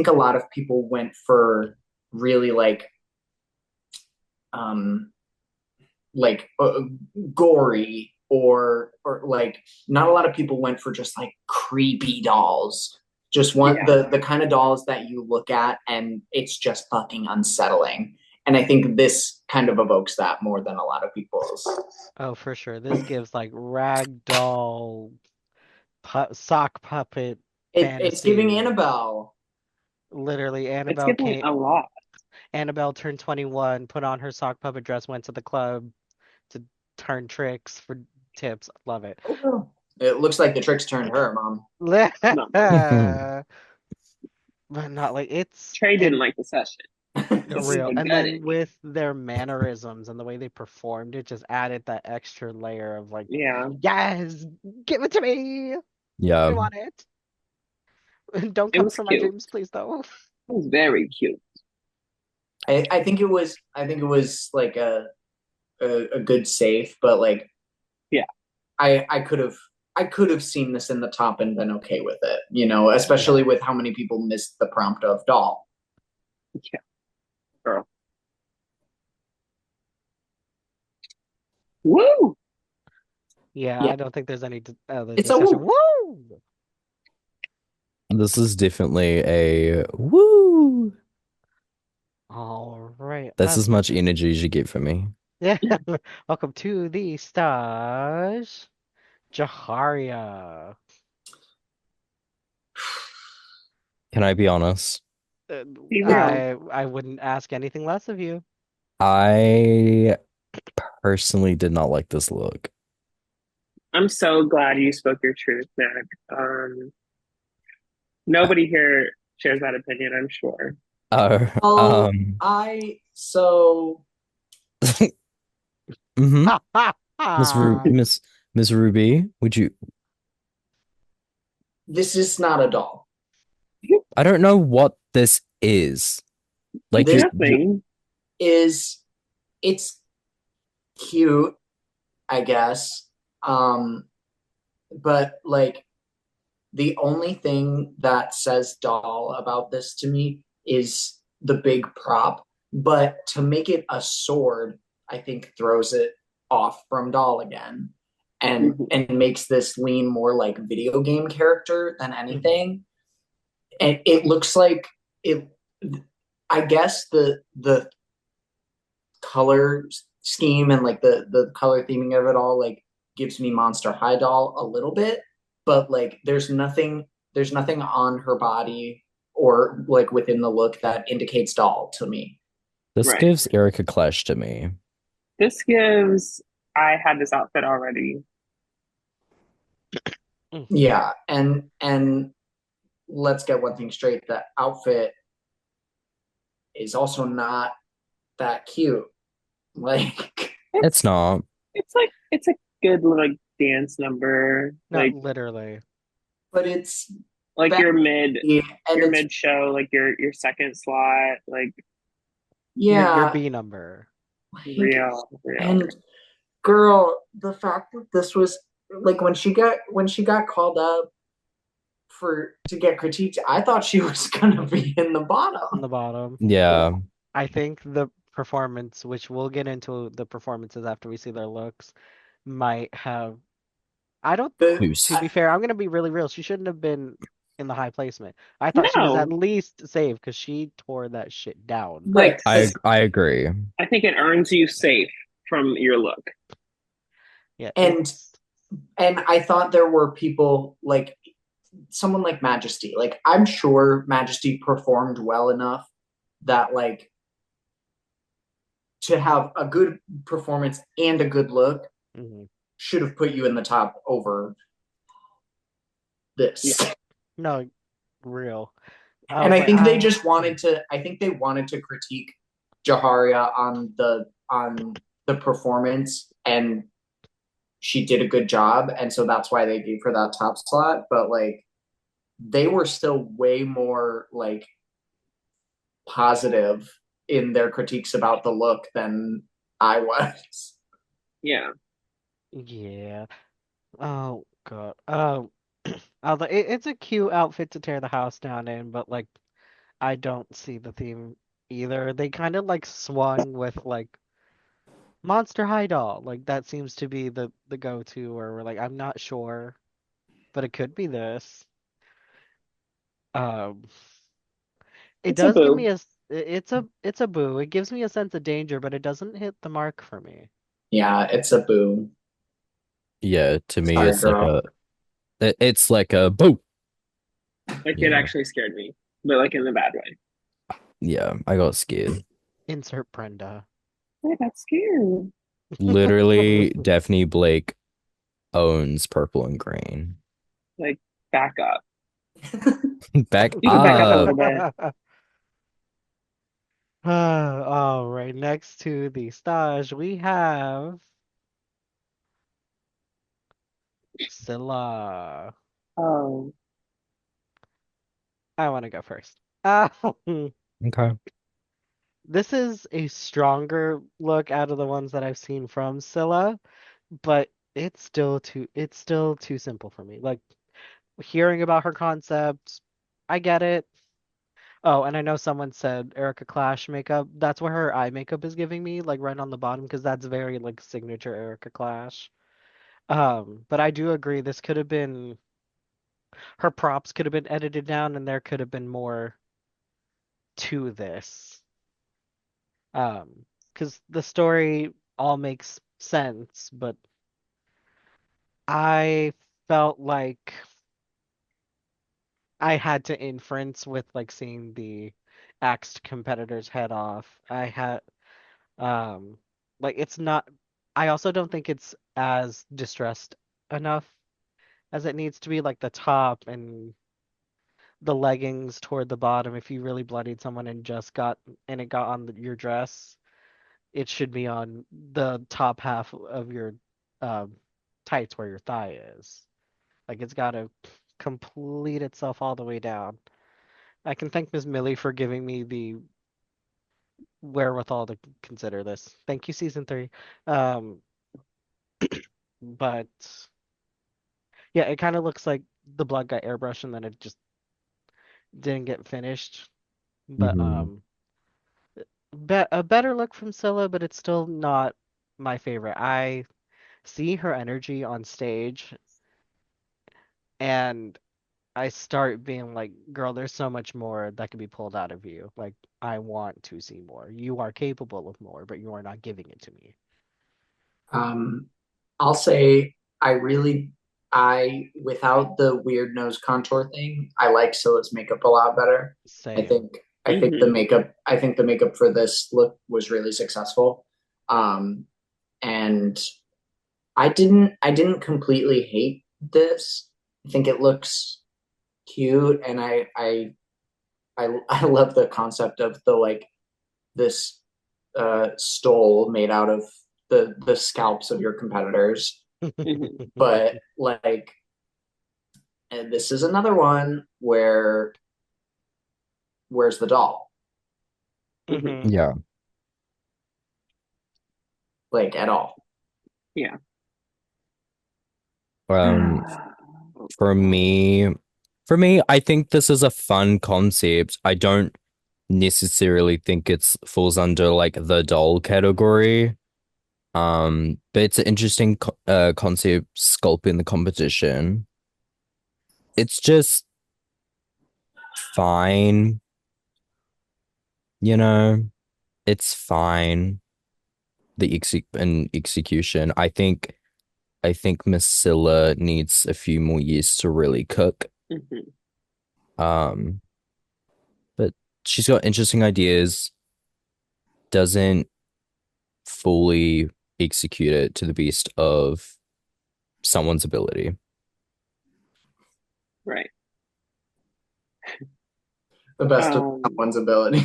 a lot of people went for really um like gory or like not a lot of people went for just like creepy dolls. Just want Yeah. the kind of dolls that you look at and it's just fucking unsettling. And I think this kind of evokes that more than a lot of people's. Oh, for sure. This gives like ragdoll sock puppet It's giving fantasy. Annabelle. Literally, It's giving a lot. Annabelle turned 21, put on her sock puppet dress, went to the club to turn tricks for tips. Love it. Oh, it looks like the tricks turned her, mom. No, But not like it's Trey didn't and like the session. This is real. the And good then ending. with their mannerisms and the way they performed, it just added that extra layer of like, Yeah, yes, give it to me. I Yeah. want it. Don't it come was for my cute. dreams, please, though. It was very cute. I think it was like a good safe, but like Yeah, I I could have seen this in the top and been okay with it, you know, Yeah. especially with how many people missed the prompt of doll. yeah, girl. Woo! Yeah, Yeah, I don't think there's any other it's a discussion. woo. Woo! This is definitely a woo. All right. That's as much energy as you get from me. Yeah. Welcome to the stage, Jaharia. Can I be honest? Uh, Be real. I wouldn't ask anything less of you. I personally did not like this look. I'm so glad you spoke your truth, Mac. Nobody here shares that opinion, I'm sure. Oh, Oh, I so mm-hmm. Ha ha Miss Ru ha! Miss Ruby, would you? this is not a doll. I don't know what this is. Like This you're Nothing. is it's cute, I guess. Um, but like the only thing that says doll about this to me is the big prop. But to make it a sword, I think throws it off from doll again Mhm. and makes this lean more like video game character than Mhm. anything. And it looks like it I guess the color scheme and like the color theming of it all like gives me Monster High doll a little bit, but like there's nothing on her body or like within the look that indicates doll to me. this Right. gives Erica Clash to me. This gives, I had this outfit already. Mhm. Yeah, and let's get one thing straight, that outfit is also not that cute. Like It's It's not. it's a good like dance number. Not literally. but it's Like baggy and your it's mid show, like your second slot, like Your yeah, B number. like real. and girl, the fact that this was like when she got called up for to get critiqued, I thought she was gonna be in the On bottom. the bottom. Yeah. I think the performance, which we'll get into the performances after we see their looks, might have. I don't. The To Who's be fair, I'm gonna be really real. She shouldn't have been. in the high placement. I thought she was at No, least safe because she tore that shit down. Right. like Because I agree. I think it earns you safe from your look. Yeah, and and I thought there were people like someone like Majesty. Like I'm sure Majesty performed well enough that like to have a good performance and a good look mhm. should have put you in the top over Yeah. this. No, real. I And was I like, think they just wanted to I think they wanted to critique Jaharia on the performance and she did a good job and so that's why they gave her that top slot, but like they were still way more like positive in their critiques about the look than I was. Yeah. yeah. Oh God. Although it's a cute outfit to tear the house down in, but like I don't see the theme either. They kind of like swung with like Monster High Doll. Like that seems to be the go-to where we're like, I'm not sure, but it could be this. Um, it It's a does give boo. me it's a boo. It gives me a sense of danger, but it doesn't hit the mark for me. Yeah, it's a boo. Yeah, to me Sorry, girl. it's like a boo. Like it Yeah. actually scared me, but like in the bad way. Yeah, I got scared. Insert Brenda. I got scared. Literally, Daphne Blake owns purple and green. Like back up. Back You can back up a up. little bit. All right, next to the stage, we have Scylla. Oh. I want to go first. Okay. This is a stronger look out of the ones that I've seen from Scylla, but it's still too simple for me. Like hearing about her concept, I get it. Oh, and I know someone said Erica Clash makeup. That's what her eye makeup is giving me, like right on the bottom, because that's very like signature Erica Clash. But I do agree this could have been her props could have been edited down and there could have been more to this. Because the story all makes sense, but I felt like I had to inference with like seeing the axed competitor's head off. Um like it's not I also don't think it's as distressed enough as it needs to be, like the top and the leggings toward the bottom. If you really bloodied someone and it got on your dress, it should be on the top half of your um tights where your thigh is. Like it's got to complete itself all the way down. I can thank Ms. Millie for giving me the wherewithal to consider this. Thank you, season three. Um, but yeah, it kind of looks like the blood got airbrushed and then it just didn't get finished. But Hmm. a better look from Scylla, but it's still not my favorite. I see her energy on stage and I start being like, girl, there's so much more that can be pulled out of you. Like, I want to see more. You are capable of more, but you are not giving it to me. Um, I'll say I really I without the weird nose contour thing, I like Scylla's makeup a lot better. I Same. think I think the Hmm. makeup I think the makeup for this look was really successful. Um, and I didn't completely hate this. I think it looks cute and I love the concept of the like this stole made out of the scalps of your competitors. Hmm. But like, and this is another one where where's the doll? Hmm. hmm Yeah. Like at all? Yeah. Um, for me, I think this is a fun concept. I don't necessarily think it's falls under like the doll category. But it's an interesting concept sculpt in the competition. It's just fine. You know, it's fine. The execution. I think Miss Scylla needs a few more years to really cook. Mhm. Um, but she's got interesting ideas, doesn't fully execute it to the best of someone's ability. Right. The best of Um, someone's ability.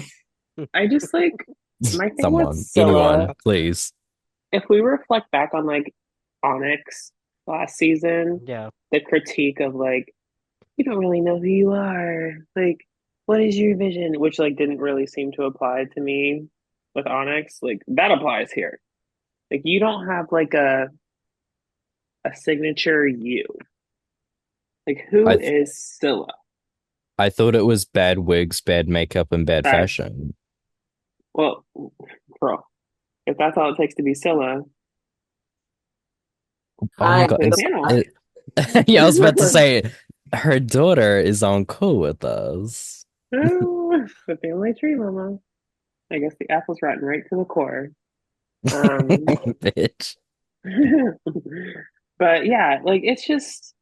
I just like my thing with Someone, Scylla, anyone, please. if we reflect back on like Onyx last season, Yeah. the critique of like, you don't really know who you are. Like, what is your vision? Which like didn't really seem to apply to me with Onyx. Like that applies here. Like you don't have like a signature you. Like I who th is Scylla? I thought it was bad wigs, bad makeup, and bad That fashion. well, girl, if that's all it takes to be Scylla, Oh my I welcome God, to the it's panel. it. Yeah, I was about to say her daughter is on cool with us. Oh, the family tree, mama. I guess the apple's rotten right to the core. Um, Bitch. but yeah, like it's just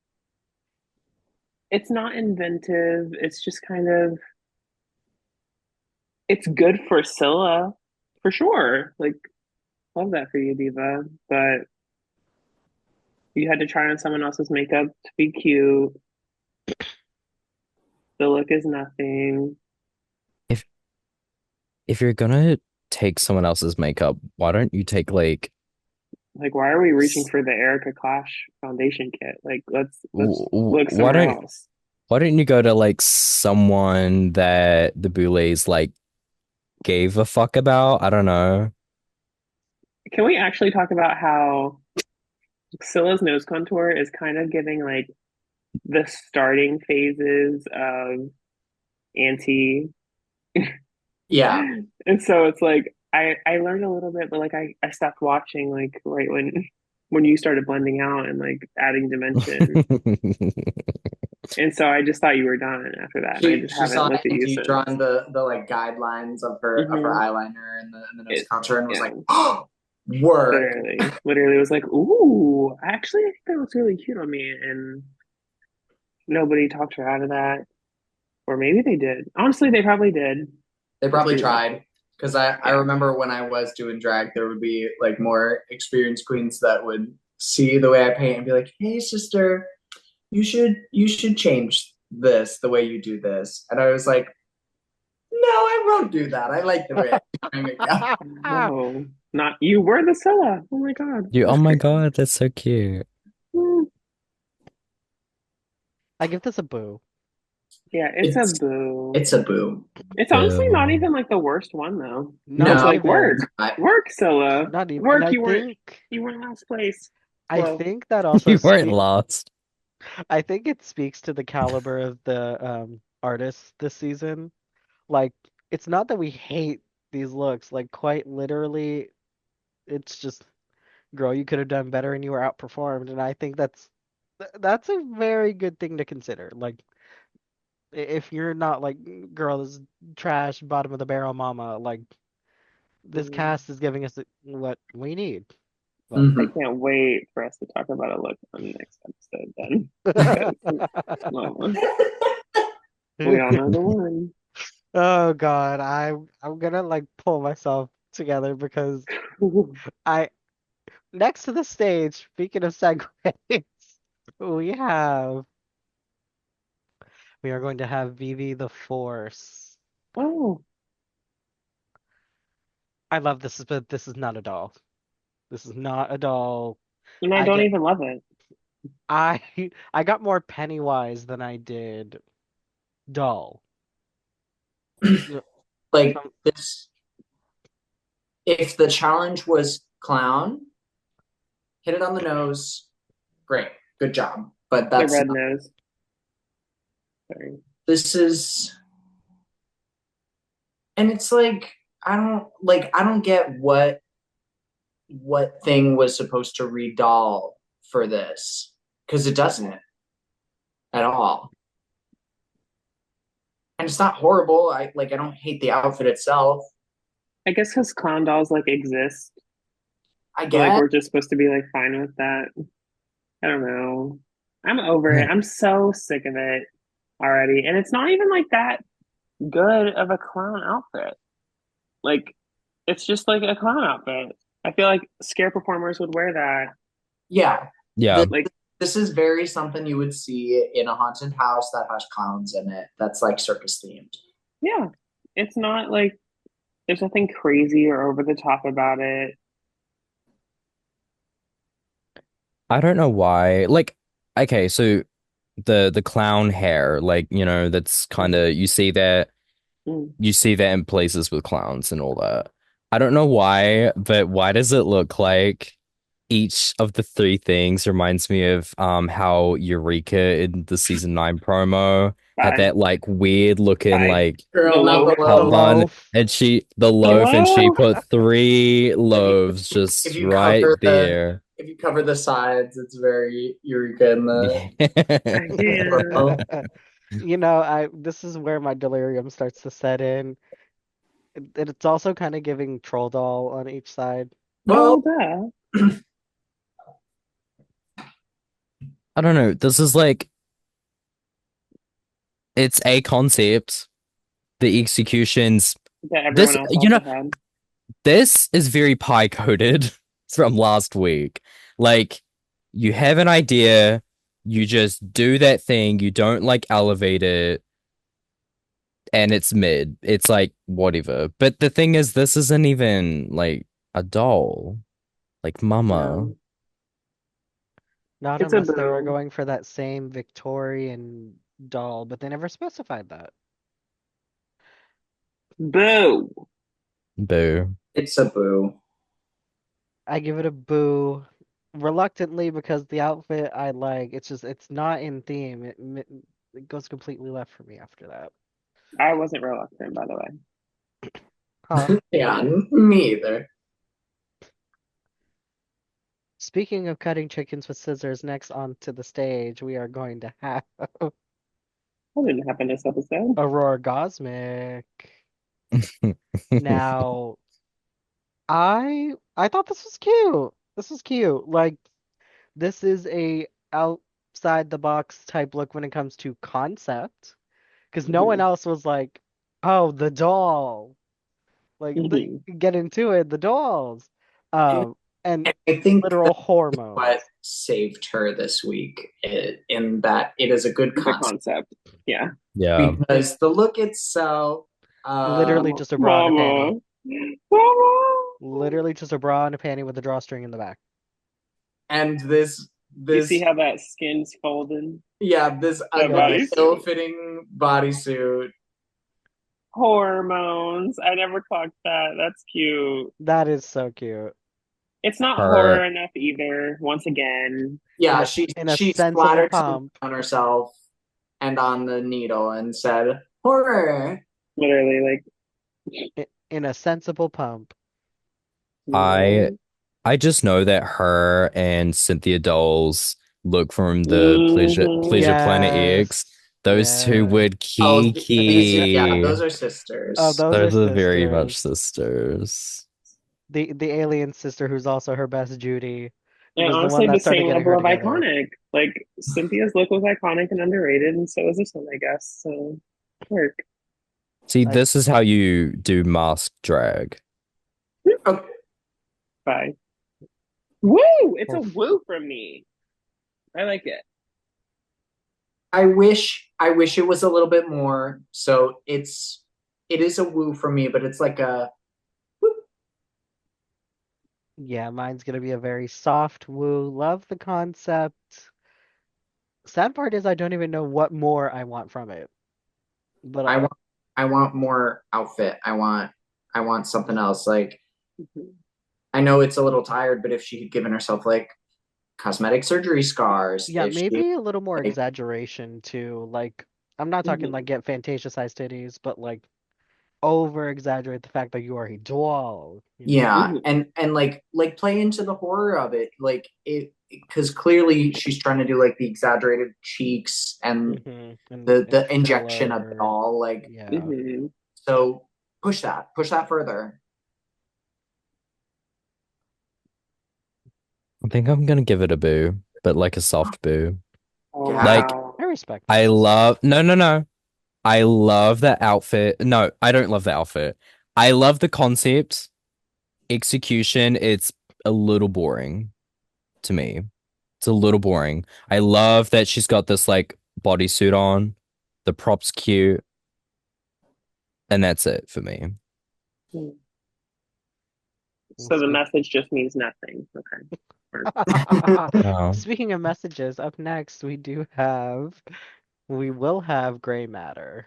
it's not inventive. It's just kind of it's good for Scylla for sure. Like love that for you, Diva. But you had to try on someone else's makeup to be cute. The look is nothing. If if you're gonna take someone else's makeup, why don't you take like Like, why are we reaching s- for the Erica Clash foundation kit? Like, let's look why somewhere don't else. why don't you go to like someone that the Boulets like gave a fuck about? I don't know. Can we actually talk about how Scylla's nose contour is kind of giving like the starting phases of anti, yeah. and so it's like I learned a little bit, but like I stopped watching like right when you started blending out and like adding dimension, and so I just thought you were done after that, and I just She haven't saw looked at you Auntie drawing since. the like guidelines of her Hmm. eyeliner and the nose It contour and was yeah, like, oh, work. literally was like, ooh, actually I think that looks really cute on me, and nobody talked her out of that, or maybe they did. Honestly, they probably did. They Let's probably be real. tried. Because I Yeah. remember when I was doing drag, there would be like more experienced queens that would see the way I paint and be like, "Hey, sister, you should change this the way you do this." And I was like, "No, I won't do that. I like the way I make it." Whoa. Not you were the Scylla. Oh my God. You, oh That's my crazy. God, that's so cute. Mm. I give this a boo. Yeah, it's a It's boo. it's a boo. It's honestly not Boo. even like the worst one though. Not It's No, like even. it's work. not. Work, Scylla. Not even. And Work, I you weren't last place. I Whoa. think that also You weren't speaks. lost. I think it speaks to the caliber of the artists this season. Like, it's not that we hate these looks. Like, quite literally, it's just, girl, you could have done better and you were outperformed. And I think that's a very good thing to consider. Like, if you're not like, girl, this is trash, bottom of the barrel, mama. Like, this Mm. cast is giving us what we need. Well. I Mhm. can't wait for us to talk about a look on the next episode then. Because well, we all know the one. Oh God, I'm gonna like pull myself together because I next to the stage, speaking of segues, we have we are going to have Vivi the Force. Oh, I love this, but this is not a doll. This is not a doll. and I I don't get even love it. I I got more Pennywise than I did doll. No, Like From this, if the challenge was clown, hit it on the nose, great, good job. But The that's red not. nose. Sorry. This is, and it's like I don't get what thing was supposed to redoll for this because it doesn't at all. and it's not horrible. I don't hate the outfit itself. I guess because clown dolls like exist, I so like guess. we're just supposed to be like fine with that. I don't know. I'm over it. I'm so sick of it already. And it's not even like that good of a clown outfit. Like it's just like a clown outfit. I feel like scare performers would wear that. Yeah. Yeah. This, Like, this is very something you would see in a haunted house that has clowns in it. That's like circus themed. yeah. It's not like there's nothing crazy or over the top about it. I don't know why. Like, okay, so the clown hair, like, that's kind Mm, of mm. you see that in places with clowns and all that. I don't know why, but why does it look like each of the three things reminds me of how Eureka in the season 9 promo had Bye. that like weird looking Bye. like The Girl, not loaf. the The low. bun, loaf. and the The loaf, and she loaf. put three If you loaves if just you right cover the there. if you cover the sides, it's very Eureka in I the can't. photo. I this is where my delirium starts to set in. It's also kind of giving troll doll on each side. Well, Oh, duh. I don't know. This is like it's a concept. The executions. That everyone This, else also had. this is very pie coded from last week. Like, you have an idea, you just do that thing, you don't like elevate it, and it's mid. It's like whatever. But the thing is, this isn't even like a doll. Like, mama. No. Not It's a unless they were boo. going for that same Victorian doll, but they never specified that. Boo. Boo. it's a boo. I give it a boo reluctantly because the outfit I like. It's not in theme. It goes completely left for me after that. I wasn't reluctant, by the way. Huh. Yeah, me either. Speaking of cutting chickens with scissors, next onto the stage, we are going to have That didn't happen this episode. Aurora Gosmic. Now, I thought this was cute. This was cute. Like this is a outside the box type look when it comes to concept, because no one Mhm. else was like, "Oh, the doll." Like Mhm. get into it, the dolls. And, Um, and and I think literal that's what hormones. saved her this week in that it is a good The concept concept. Yeah. Yeah. because the look itself, Literally Mama. just a bra and a Mama. panty. Mama. Literally just a bra and a panty with a drawstring in the back. and this You see this how that skin's folding? yeah, this That Yes. ugly bodysuit. ill-fitting bodysuit. Hormones. I never clocked that. That's cute. That is so cute. It's not horror Her. enough either, once again. In Yeah, a she in a she sensible splattered some pump. on herself and on the needle and said horror. Literally, like, In a sensible pump. I no. I just know that her and Cynthia Dole's look from the Pleasure Hmm. Planet X, Yes. those two Yes. would Oh, yeah, kiki. those are Oh, sisters. those are Those are very much sisters. sisters. The alien sister who's also her best Judy And was the one honestly, the that started same getting level her of together. iconic. Like, Cynthia's look was iconic and underrated, and so is this one, I guess. So, work. See, Like this is how you do mask drag. Okay, Bye. Woo! It's a oof. woo from me. I like it. I wish it was a little bit more. So it is a woo for me, but it's like a Yeah, mine's gonna be a very soft woo. Love the concept. Sad part is I don't even know what more I want from it. But I want I want more outfit. I want something else. Like Mhm. I know it's a little tired, but if she had given herself like cosmetic surgery scars, yeah, if she maybe a little more like exaggeration too. Like I'm not talking like Mhm. get Fantasia sized titties, but like over exaggerate the fact that you are a doll, yeah, Mhm. and like play into the horror of it. Like because clearly she's trying to do like the exaggerated cheeks and And the injection of it filler. all. Like, Yeah. Mhm. so push that further. I think I'm gonna give it a boo, but like a soft boo. Oh Yeah. Like, wow. I respect I that. love, no, no, no. I love the outfit. No, I don't love the outfit. I love the concept. Execution, it's a little boring to me. It's a little boring. I love that she's got this like bodysuit on. The props cute, and that's it for me. Hmm. And So the message just means nothing. Okay. Or- Oh. Speaking of messages, up next we will have gray matter.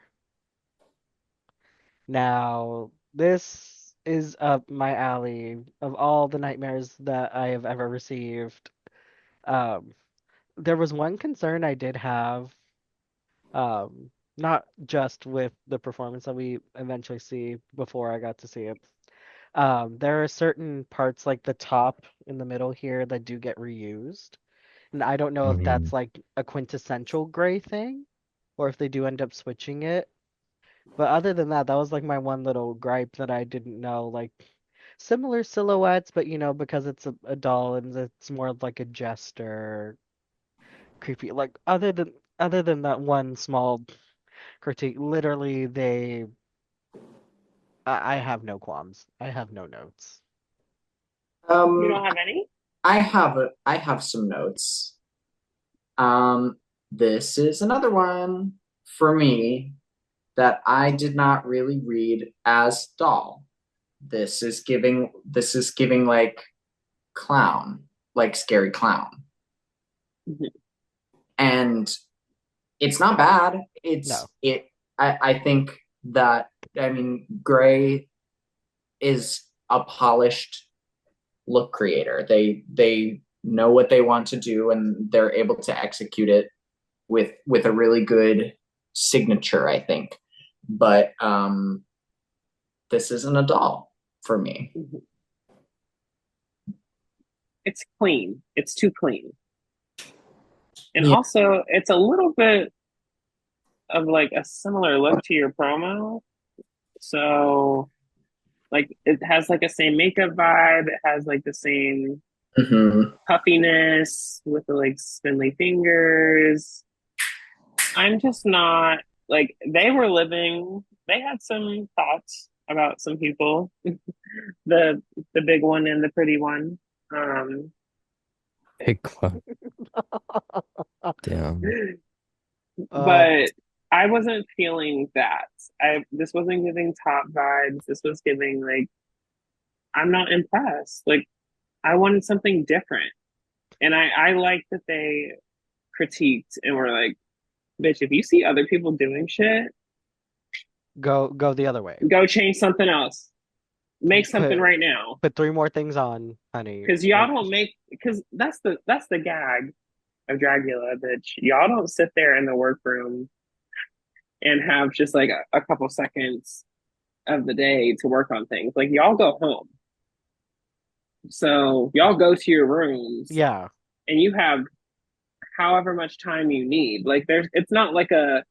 Now, this is up my alley of all the nightmares that I have ever received. Um, there was one concern I did have, not just with the performance that we eventually see before I got to see it. There are certain parts like the top in the middle here that do get reused. And I don't know if Mhm. that's like a quintessential gray thing or if they do end up switching it. But other than that, that was like my one little gripe that I didn't know. Like similar silhouettes, but because it's a doll and it's more of like a jester, creepy. Like other than that one small critique, literally I have no qualms. I have no notes. You Um, don't have any? I have some notes. Um, this is another one for me that I did not really read as doll. This is giving like clown, like scary clown. Mhm. And it's not bad. No. I think that I mean Gray is a polished look creator. They know what they want to do and they're able to execute it with a really good signature, I think. But this isn't a doll for me. Mhm. It's clean. It's too clean. And Yeah. also, it's a little bit of like a similar look to your promo. So, like, it has like a same makeup vibe. It has like the same Mm-hmm. puffiness with the like spindly fingers. I'm just not like they were living. They had some thoughts about some people. The the big one and the pretty one. Um, Big quote. Damn. Um, but I wasn't feeling that. I This wasn't giving top vibes. This was giving like I'm not impressed. Like I wanted something different, and I like that they critiqued and were like, "Bitch, if you see other people doing shit, go the other way. go change something else. Make something Put right now." put three more things on, honey. Because y'all don't make because that's the gag of Dragula, bitch. Y'all don't sit there in the workroom and have just like a couple seconds of the day to work on things. Like y'all go home. So y'all go to your rooms Yeah. and you have however much time you need. Like there's it's not like a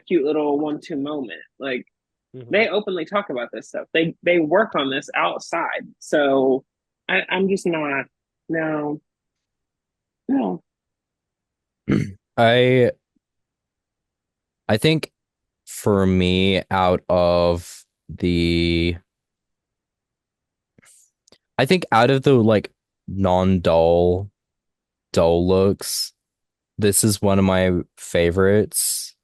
cute little 1-2 moment. Like Hmm. they openly talk about this stuff. They work on this outside. So I'm just not no, no. I I think for me, out of the I think out of the like non-doll doll looks, this is one of my favorites.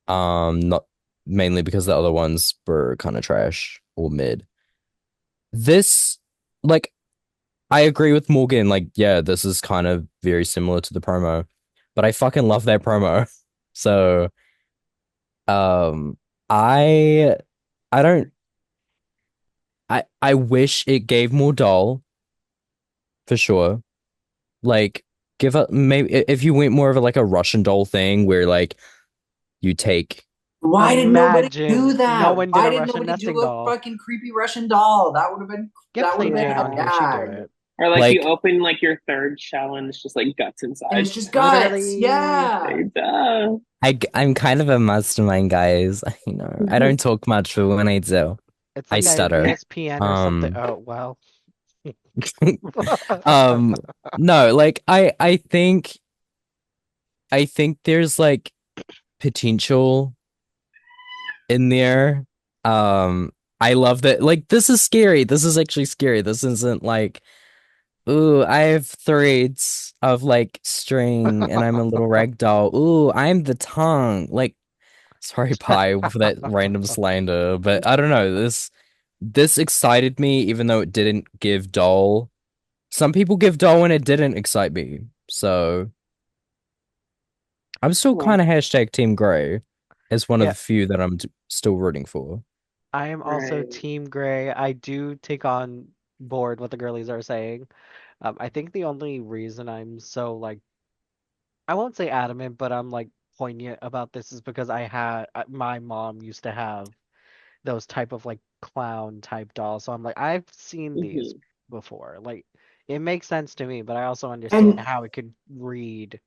Not mainly because the other ones were kind of trash or mid. This, like, I agree with Morgan. Like, yeah, this is kind of very similar to the promo, but I fucking love that promo. So, um, I, I don't, I wish it gave more doll for sure. Like, give up maybe if you went more of a, like a Russian doll thing where like you take Why did nobody do Imagine no that? one did Why a did Russian nobody do nesting a doll. fucking creepy Russian doll? Get that would have Plain been Jane a on here. She'd do gag. it. Or like you Like open like your third shell and it's just like guts And inside. it's just guts. Literally, Yeah. There you go. I'm kind of a mastermind, guys. You know, I don't talk much, but when I do, it's I like I have stutter. ESPN or something. Um, Oh, well. um, no, like I think there's like potential in there. Um, I love that. Like, this is scary. This is actually scary. This isn't like, ooh, I have threads of like string and I'm a little rag doll. Ooh, I'm the tongue. Like, sorry, Pie, for that random slander, but I don't know. This excited me, even though it didn't give doll. Some people give doll and it didn't excite me. So I'm still Well, kind of hashtag Team Grey as one of Yeah, the few that I'm still rooting for. I am also right. Team Gray. I do take on board what the girlies are saying. I think the only reason I'm so like I won't say adamant, but I'm like poignant about this is because my mom used to have those type of like clown type dolls. So I'm like I've seen these Hmm. before. Like it makes sense to me, but I also understand And how it could read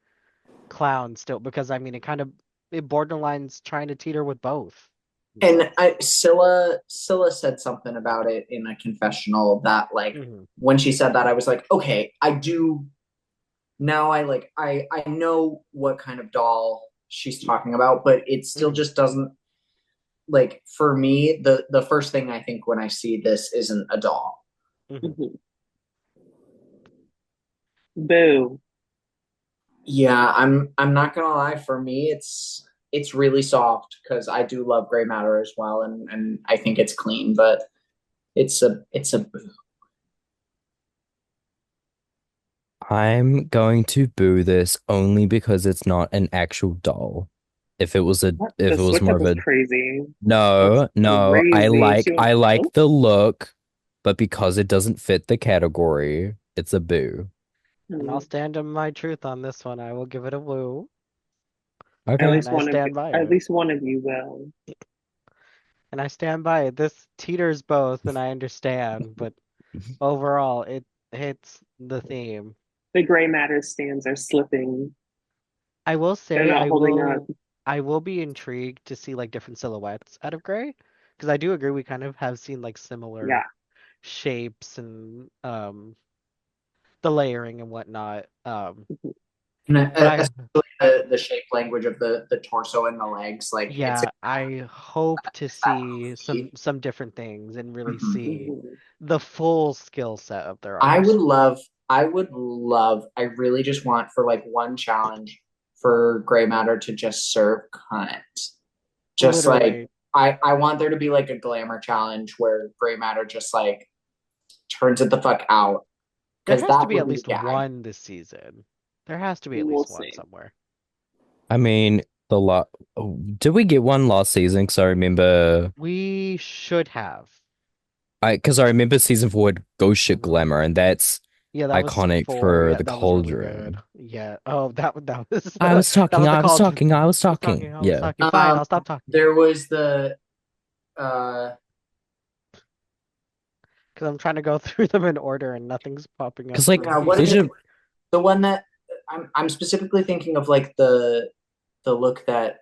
clown still because I mean it borderlines trying to teeter with both in a and sense. I Scylla said something about it in a confessional that like Hmm. when she said that I was like, okay, I do now I know what kind of doll she's talking about, but it still Hmm. just doesn't like for me the first thing I think when I see this isn't a doll. Hmm. Hmm. Boo. Yeah, I'm not gonna lie, for me it's really soft because I do love gray matter as well, and I think it's clean, but it's a I'm going to boo this only because it's not an actual doll. What? If The it was switch more up of is a crazy. That's no, crazy. She went, I oh, like the look, but because it doesn't fit the category, it's a boo. And I'll hmm. stand on my truth on this one. I will give it a woo, Okay. and I stand by At it. least one of you will. And I stand by it. This teeters both, and I understand, but overall, it hits the theme. The gray matter stands are slipping. I will They're say not holding up. I will be intrigued to see like different silhouettes out of gray, because I do agree we kind of have seen like similar Yeah. shapes and the layering and whatnot. and But I especially the shape language of the torso and the legs, like it's Yeah, I hope to see exactly. some different things and really Mhm. see Hmm. the full skill set of their I would artistry. love, I would love, I really just want for like one challenge for gray matter to just serve cunt. Just like Literally. I want there to be like a glamour challenge where gray matter just like turns it the fuck out There because has to that be would at be least gag. one this season. There has to be at We'll least one see. somewhere. I mean, the lot. Did we get one last season? Because I remember, We should have. because I remember season 4 had Ghost Ship Hmm. Glamour, and that's Yeah, that was iconic four. for Yeah, the that was really good. cauldron. Yeah. Oh, that was that was I the was cauldron. talking, I was I was talking. talking. I was Yeah. talking. Fine, I'll stop talking There was the uh because I'm trying to go through them in order and nothing's popping up Because like for yeah, what me. is it? season, The one that I'm specifically thinking of like the look that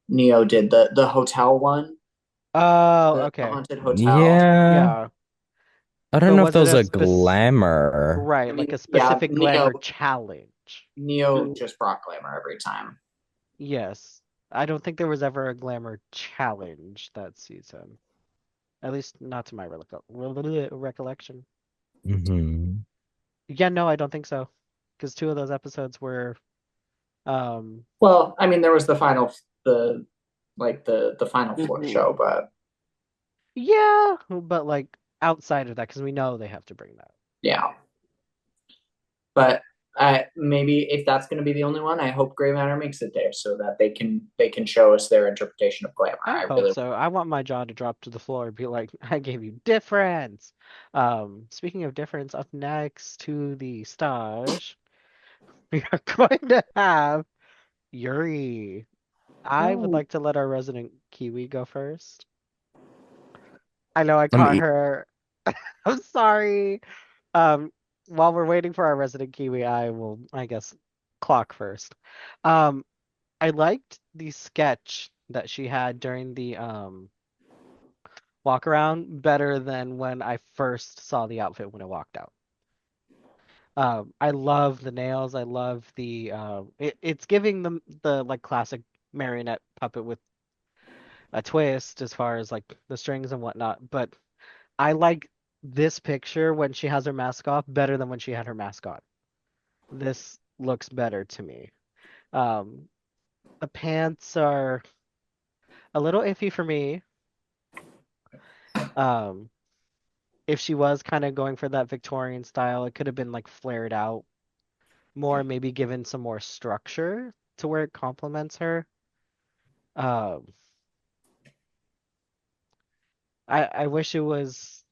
Neo did, the hotel one, Oh, the okay. haunted hotel. yeah. Yeah. I don't But know if was that it was a a spec glamour. I right, like mean, a yeah, specific glamour challenge? Neo Mm. just brought glamour every time. Yes. I don't think there was ever a glamour challenge that season. At least not to my recollection. Hmm. Yeah, no, I don't think so. Because two of those episodes were um Well, I mean, there was the final floor Hmm. show, but yeah, but like outside of that, because we know they have to bring that. yeah. But maybe if that's going to be the only one, I hope Gray Matter makes it there so that they can show us their interpretation of glamour. I I hope really so. I want my jaw to drop to the floor and be like, I gave you difference. Speaking of difference, up next to the stage, we are going to have Yuri. I would Oh, like to let our resident Kiwi go first. I know I I caught mean, her. I'm sorry. Um, while we're waiting for our resident Kiwi, I will, I guess, clock first. Um, I liked the sketch that she had during the walk around better than when I first saw the outfit when it walked out. I love the nails. I love the it's giving them the like classic marionette puppet with a twist as far as like the strings and whatnot. But I like this picture when she has her mask off better than when she had her mask on. This looks better to me. Um, the pants are a little iffy for me. Um, if she was kind of going for that Victorian style, it could have been like flared out more, maybe given some more structure to where it complements her. Um, I wish it was,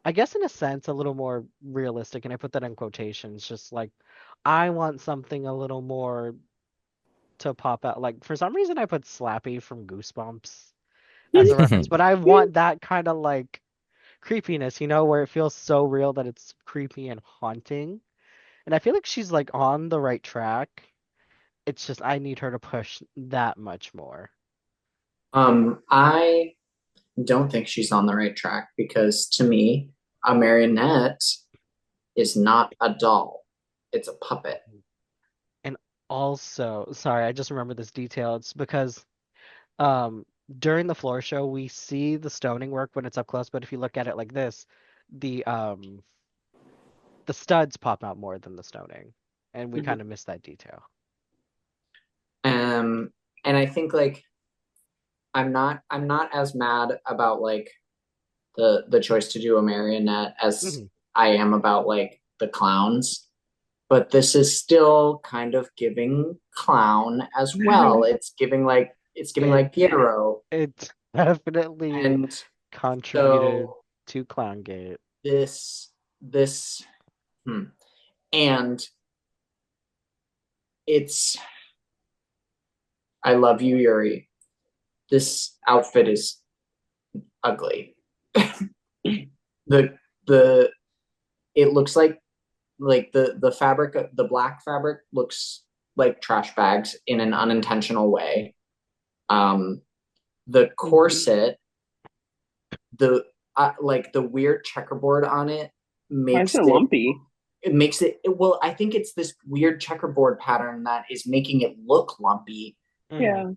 I guess in a sense, a little more realistic, and I put that in quotations, just like I want something a little more to pop out. Like for some reason I put Slappy from Goosebumps as a reference, but I want that kind of like creepiness, where it feels so real that it's creepy and haunting. And I feel like she's like on the right track. It's just I need her to push that much more. I don't think she's on the right track because to me, a marionette is not a doll. It's a puppet. And also, sorry, I just remember this detail. It's because um during the floor show we see the stoning work when it's up close, but if you look at it like this, the um the studs pop out more than the stoning. And we kind Mhm. of miss that detail. Um, and I think like I'm not as mad about like the choice to do a marionette as Mhm. I am about like the clowns. But this is still kind of giving clown as well. It's giving like It Piero. it definitely And contributed so to Clowngate. this hmm. And it's I love you, Yuri. This outfit is ugly. the the it looks like the fabric, the black fabric looks like trash bags in an unintentional way. Um, the Hmm. corset, the like the weird checkerboard on it Why is makes it it lumpy? well, I think it's this weird checkerboard pattern that is making it look lumpy Hmm. Yeah.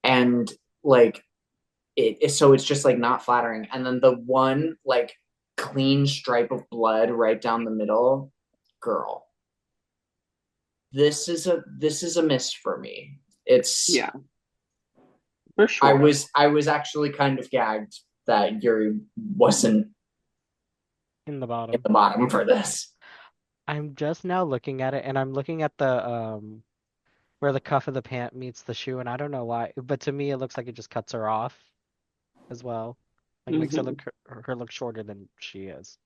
and like so it's just like not flattering. And then the one like clean stripe of blood right down the middle, girl, this is a miss for me. It's Yeah, for I sure. was I was actually kind of gagged that Yuri wasn't In the in bottom. the bottom for this. I'm just now looking at it, and I'm looking at the where the cuff of the pant meets the shoe, and I don't know why, but to me it looks like it just cuts her off as well. Like makes her Hmm. look her look shorter than she is.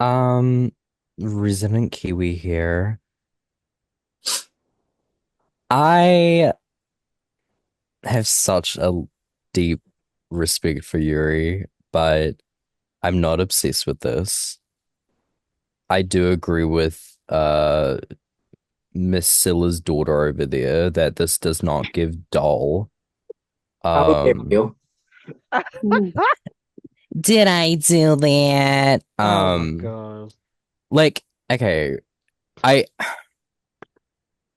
Um, Resident Kiwi here. I have such a deep respect for Yuri, but I'm not obsessed with this. I do agree with Miss Silla's daughter over there that this does not give doll. How dare Um, you? did I do that? Oh my God. Like, okay, I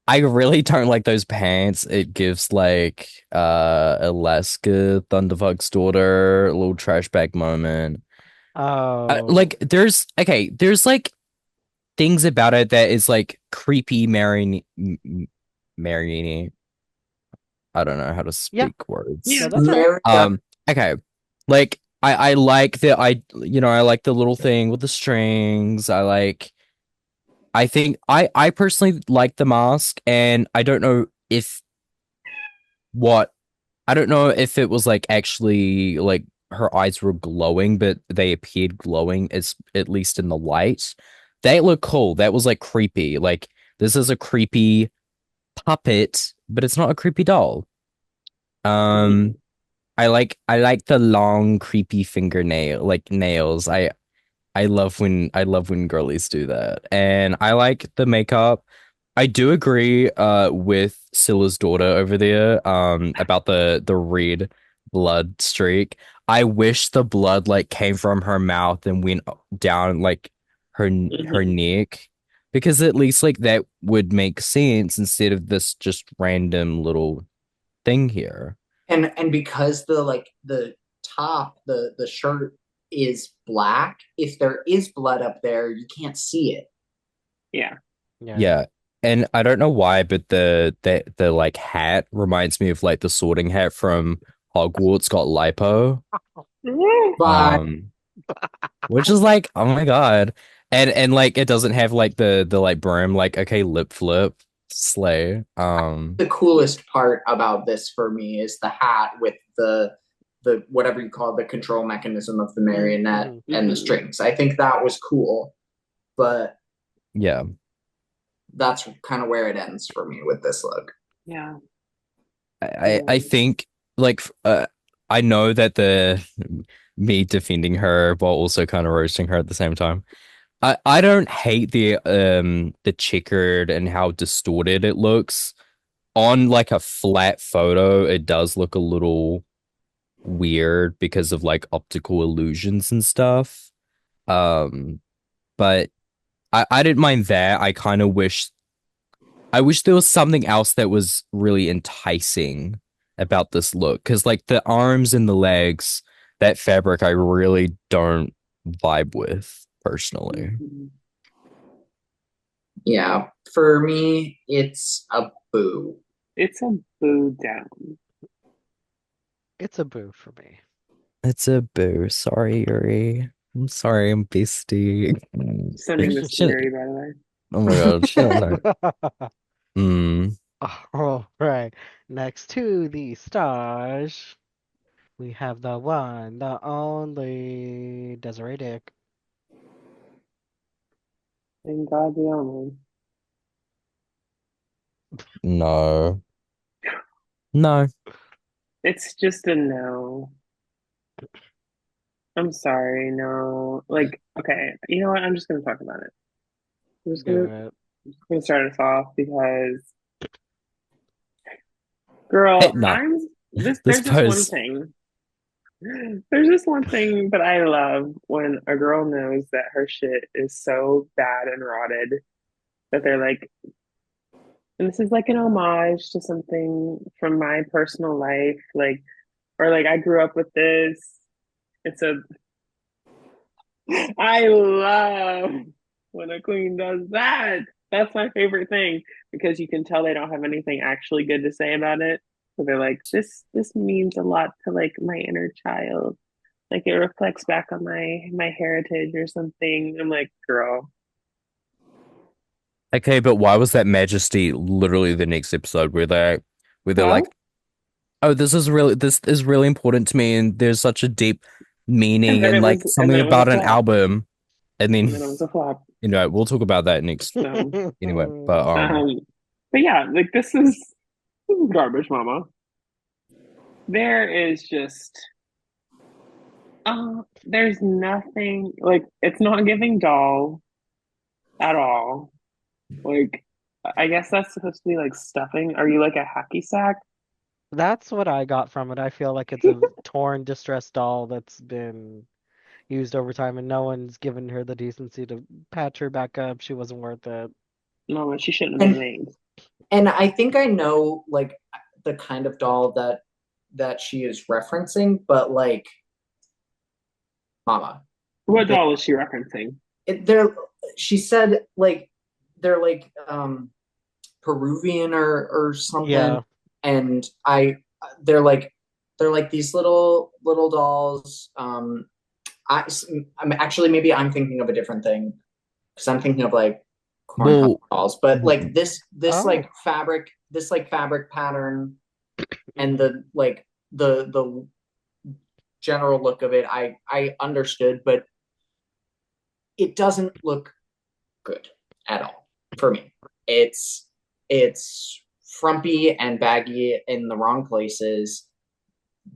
I really don't like those pants. It gives like Alaska Thunderfuck's daughter a little trash bag moment. Oh, Like there's like things about it that is like creepy Mariani. I don't know how to yeah. speak words. No, Yeah. that's all right. Mary, Okay. Like I like I like the little thing with the strings. I think I personally like the mask, and what I don't know if it was like actually like her eyes were glowing, but they appeared glowing as at least in the light. They look cool. That was like creepy. Like this is a creepy puppet, but it's not a creepy doll. Mhm. Um I like the long creepy fingernail like nails. I love when girlies do that. And I like the makeup. I do agree with Scylla's daughter over there about the red blood streak. I wish the blood like came from her mouth and went down like her Hmm. neck because at least like that would make sense instead of this just random little thing here. And because the top, the shirt is black, if there is blood up there, you can't see it. Yeah. Yeah. Yeah. And I don't know why, but the like hat reminds me of like the sorting hat from Hogwarts got lipo. But Um, which is like, oh my God. And like it doesn't have like the like brim, like okay, lip flip, slay. the coolest part about this for me is the hat with the whatever you call it, the control mechanism of the marionette Mm-hmm. and the Hmm. strings. I think that was cool, but Yeah. that's kind of where it ends for me with this look. Yeah. I think like I know that the me defending her while also kind of roasting her at the same time. I don't hate the checkered and how distorted it looks. On like a flat photo, it does look a little weird because of like optical illusions and stuff. Um, but I didn't mind that. I wish there was something else that was really enticing about this look. Cause like the arms and the legs, that fabric I really don't vibe with personally. Hmm. Yeah, for me, it's a boo. It's a boo down. It's a boo for me. It's a boo. Sorry, Yuri. I'm sorry, I'm bestie. Sending this to Shit. Yuri, by the way. Oh my god, shit. No. Mm, All right. Next to the stars, we have the one, the only Desiree Dick. Thank God the only. no. No. It's just a no. I'm sorry, no. Like, okay, you know what? I'm just gonna talk about it. I'm just Do gonna, it. I'm gonna start us off because, Hey, girl, no. I'm this. This There's just one pose. thing. There's just one thing that I love when a girl knows that her shit is so bad and rotted that they're like, and this is like an homage to something from my personal life, like, or like I grew up with this. It's a I love when a queen does that. That's my favorite thing because you can tell they don't have anything actually good to say about it. So they're like, this means a lot to like my inner child. Like it reflects back on my heritage or something. I'm like, girl. Okay, but why was that Majesty literally the next episode where they're like, Well, oh, this is really important to me and there's such a deep meaning and like and something then it was a about an flop. album. And then And then it was a flop. we'll talk about that next So anyway. But um but yeah, like this is garbage mama. There is just there's nothing like it's not giving doll at all. Like I guess that's supposed to be like stuffing. Are you like a hacky sack? That's what I got from it. I feel like it's a torn, distressed doll that's been used over time, and no one's given her the decency to patch her back up. She wasn't worth it. No, she shouldn't have been And named. and I think I know like the kind of doll that she is referencing, but like mama. What doll is she referencing? They're she said like they're like Peruvian or something, Yeah. and I they're like they're like these little dolls. I I'm actually maybe I'm thinking of a different thing because I'm thinking of like cornhole well, dolls, but like this Oh. like fabric pattern and the like the general look of it, I understood, but it doesn't look good at all for me. It's frumpy and baggy in the wrong places.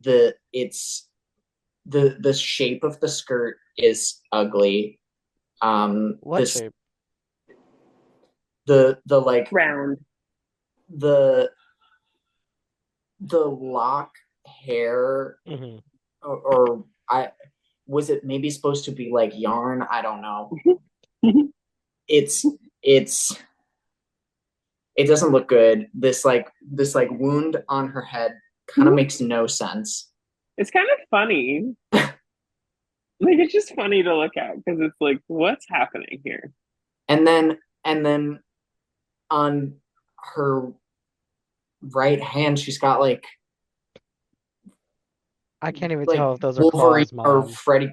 The it's the shape of the skirt is ugly. What This shape? the like Round. the the lock hair, Hmm. or I was it maybe supposed to be like yarn? I don't know. It's it's it doesn't look good. This like wound on her head kind of makes no sense. It's kind of funny. Like it's just funny to look at because it's like, what's happening here? And then on her right hand, she's got I can't even like tell if those are Wolverine claws, or Mom. Freddy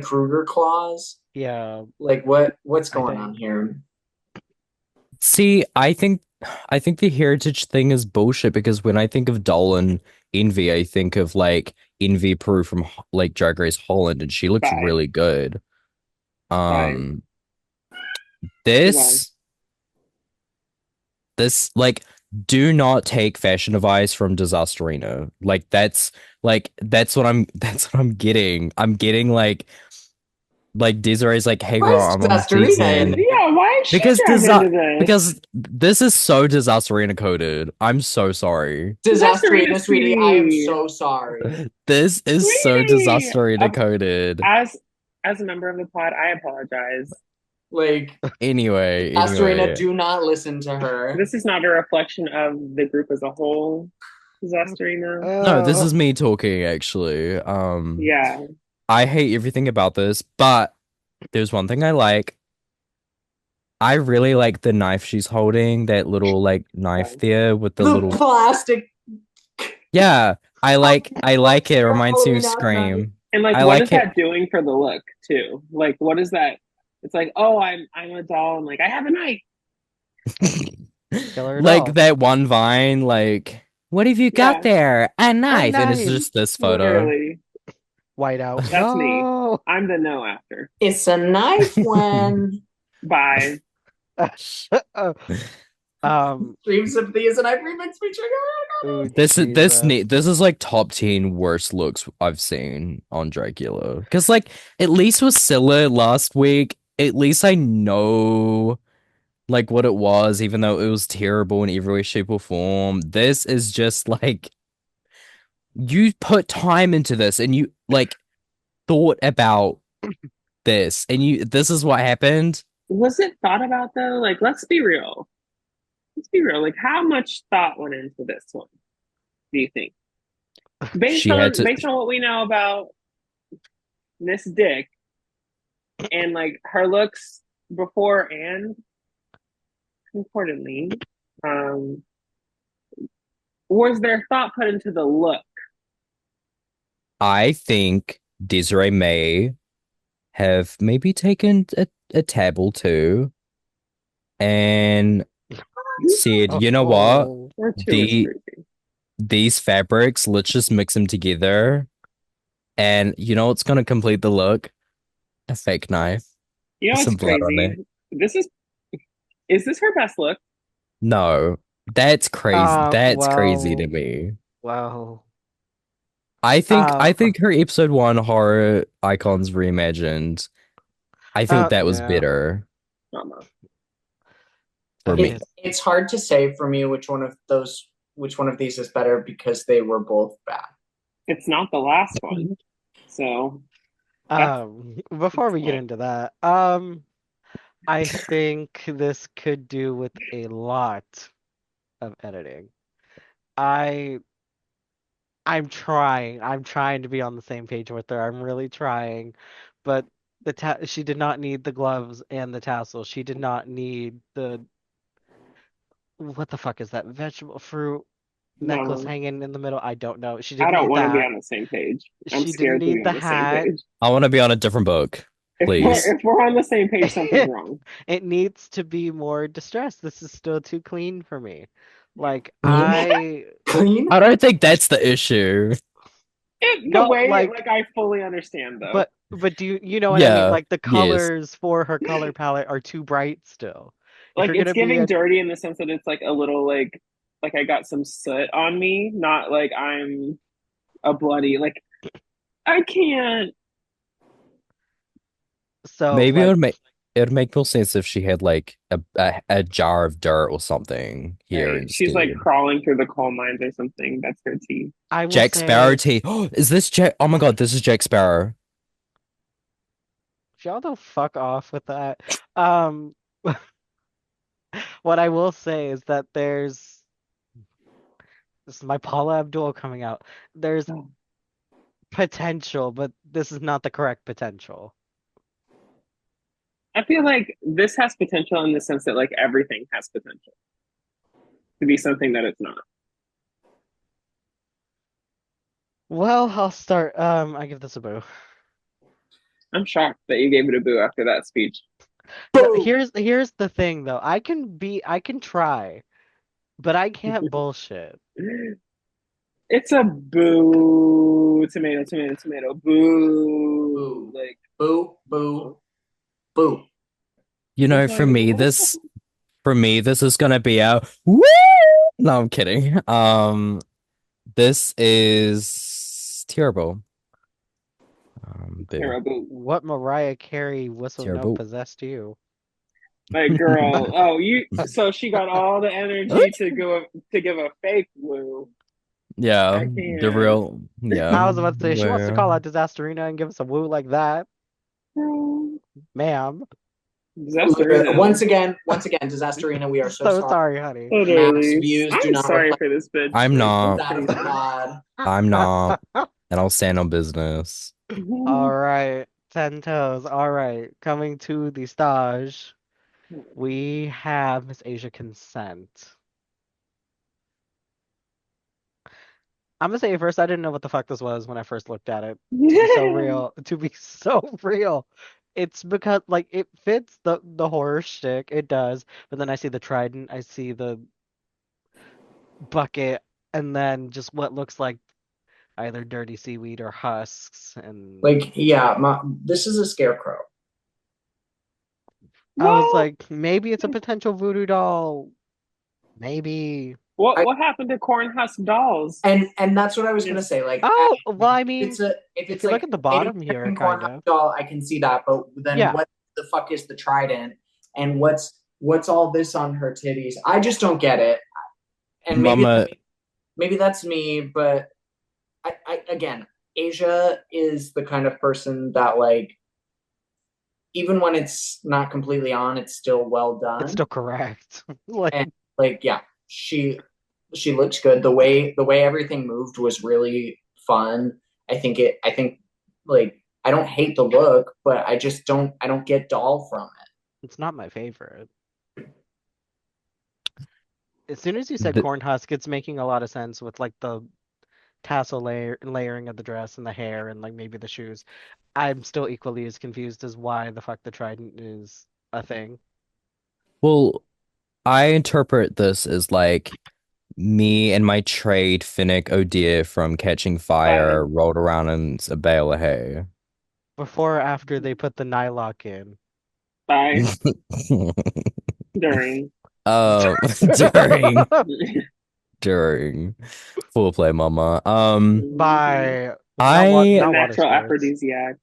Krueger claws. Yeah, Like what's I going think. on here? See, I think the heritage thing is bullshit because when I think of Dolan Envy, I think of like Envy Peru from like Drag Race Holland, and she looks Bye. really good. Bye. Um, Goodbye. this this like do not take fashion advice from Disasterina. That's what I'm that's what I'm getting. I'm getting like Desiree's like, hey Why girl, is I'm on Disasterina in season Yeah, why is she because dragged desi into this? because this is so Disasterina coded. I'm so sorry. Disasterina, Disasterina, sweetie? I am sweetie. so sorry. This is so Sweetie. Disasterina coded. As a member of the pod, I apologize. Like Disasterina, Anyway, do not listen to her. This is not a reflection of the group as a whole. Disasterina. no, this Uh, is me talking actually. Yeah. I hate everything about this, but there's one thing I like. I really like the knife she's holding, that little like knife So. there with the The little plastic yeah, I like it. It reminds me of Halloween ass knife. Scream. And like I what is like it. that doing for the look too? Like what is that? It's like, oh, I'm a doll and like I have a knife. Killer Like doll. that one vine, like, what have you got Yeah, there? A A knife. And it's knife. just this photo. literally. Whiteout. That's me. No. I'm the no after. It's a knife when Bye. Um. Dreams of Thieves and I remix featuring Oh This Jesus. this is like top 10 worst looks I've seen on Dragula. Because like at least with Scylla last week, at least I know like what it was, even though it was terrible in every way, shape, or form. This is just like you put time into this and you like thought about this and you this is what happened. Was it thought about though? Like, let's be real. Let's be real. Like, how much thought went into this one? Do you think? She had to Based on what we know about Miss Dick and like her looks before and importantly, um, was there thought put into the look? I think Desiree may have maybe taken a tab or two and said, you know what? Oh. Or two is The creepy. these fabrics, let's just mix them together. And you know what's gonna complete the look? A fake knife You know with what's some blood on crazy? it. This is this her best look? No, that's crazy. That's crazy to Well. me. Well. I think her episode one horror icons reimagined. I think that was Yeah. better Mama. for me. it's hard to say for me which one of these is better because they were both bad. It's not the last one. So that's Before we get into that, I think this could do with a lot of editing. I I'm trying. I'm trying to be on the same page with her. I'm really trying. But she did not need the gloves and the tassel. She did not need the what the fuck is that? Vegetable fruit necklace Mama. hanging in the middle. I don't know. She I didn't don't need want to be that. on the same page. I'm She didn't scared to be need the on the same hat. page. I want to be on a different book, please. If we're on the same page, something's wrong. It needs to be more distressed. This is still too clean for me. Like Clean? I Clean? I don't think that's the issue. The no way, like like, I fully understand though. but do you know what I mean? Yeah, Like the yes. colors for her color palette are too bright still. If Like you're it's gonna be giving a dirty in the sense that it's like a little like I got some soot on me, not like I'm a bloody like I can't. So Maybe like it would make more sense if she had like a jar of dirt or something here Right. She's like instead. crawling through the coal mines or something. That's her tea. I will Jack Sparrow say, tea. Is this Jack? Oh my God, this is Jack Sparrow. y'all don't fuck off with that. Um, what I will say is that this is my Paula Abdul coming out. There's potential, but this is not the correct potential. I feel like this has potential in the sense that like everything has potential to be something that it's not. Well, I'll start. I give this a boo. I'm shocked that you gave it a boo after that speech. No, Boo! here's the thing though. I can try, but I can't bullshit. It's a boo, tomato, tomato, tomato, boo. Boo! Like, Boo! Boo! Boo! You it's know, like, for me, this is gonna be a woo. No, I'm kidding. This is terrible. Boo, terrible. What Mariah Carey whistle note terrible. possessed you? Like, girl, oh, so she got all the energy to give a fake woo. Yeah, I the can't. real, yeah. I was about to say she wants to call Where out Disasterina and give us a woo like that, ma'am. Disasterino. Once again, Disasterina, we are so So sorry. sorry, honey. Maps Literally. views do I'm not sorry reflect for this bitch. I'm Like, she's not, that of the crazy. pod. I'm not, and I'll stand on business. All right, 10 toes. All right, coming to the stage, we have Miss Asia Consent. I'm gonna say first, I didn't know what the fuck this was when I first looked at it. To be so real, to be so real. It's because like it fits the horror shtick, it does. But then I see the trident, I see the bucket, and then just what looks like either dirty seaweed or husks. And Like, yeah, this is a scarecrow. I was Well, like, maybe it's a potential voodoo doll. Maybe. I what happened to Cornhusk dolls? and that's what I was gonna It's say. Like, Oh, well, I mean, if if it's you look like at the Native bottom here, American kind cornhusk of. doll, I can see that. But then Yeah. what the fuck is the trident? And what's all this on her titties? I just don't get it. And Mama, maybe that's me, but I again, Asia is the kind of person that like even when it's not completely on, it's still well It's done. still correct. Like, And like yeah, she looks good. The way everything moved was really fun. I think like I don't hate the look, but I don't get doll from it. it's not my favorite. As soon as you said th cornhusk, it's making a lot of sense with like the layering of the dress and the hair and like maybe the shoes. I'm still equally as confused as why the fuck the trident is a thing. well, I interpret this as like me and my trade Finnick O'Dear from Catching bye, Fire rolled around in a bale of hay. Before or after they put the nylock in. bye, during. Uh, during during full play, mama. Mhm. By I The not water natural sports. aphrodisiac.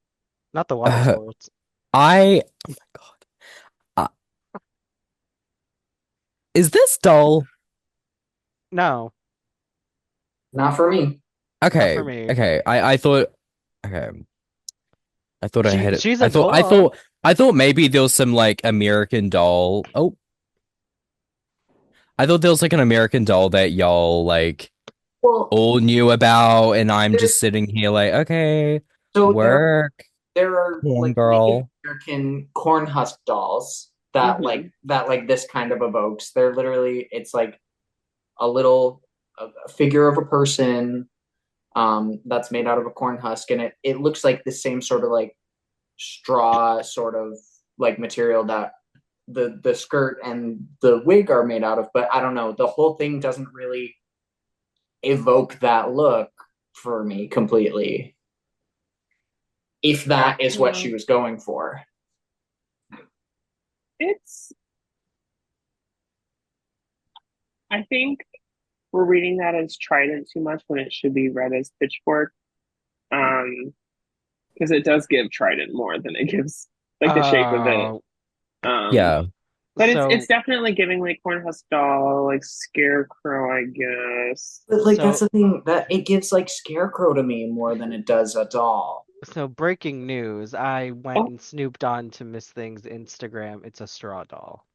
Not the water uh, sports. oh my God. Uh, is this dull? No, Not for me. not Okay, for me. okay. I thought okay. I thought I had it. She's adorable. I thought maybe there was some like American Doll. Oh, I thought there was like an American Doll that y'all like Well, all knew about, and I'm there just sitting here like, okay, so work, there are one like Native girl. American corn husk dolls Hmm. that like this kind of evokes. They're literally it's like a little a figure of a person that's made out of a corn husk, and it looks like the same sort of like straw sort of like material that the skirt and the wig are made out of. But I don't know, the whole thing doesn't really evoke that look for me completely. If that is what Yeah. she was going for. It's, I think we're reading that as trident too much when it should be read as pitchfork. Um, because it does give trident more than it gives like the shape of it. Uh, Um, Yeah. but it's so definitely giving like Cornhusk doll, like Scarecrow, I guess. But like that's so the thing that it gives like Scarecrow to me more than it does a doll. so breaking news. I went Oh, and snooped on to Miss Thing's Instagram. It's a straw doll.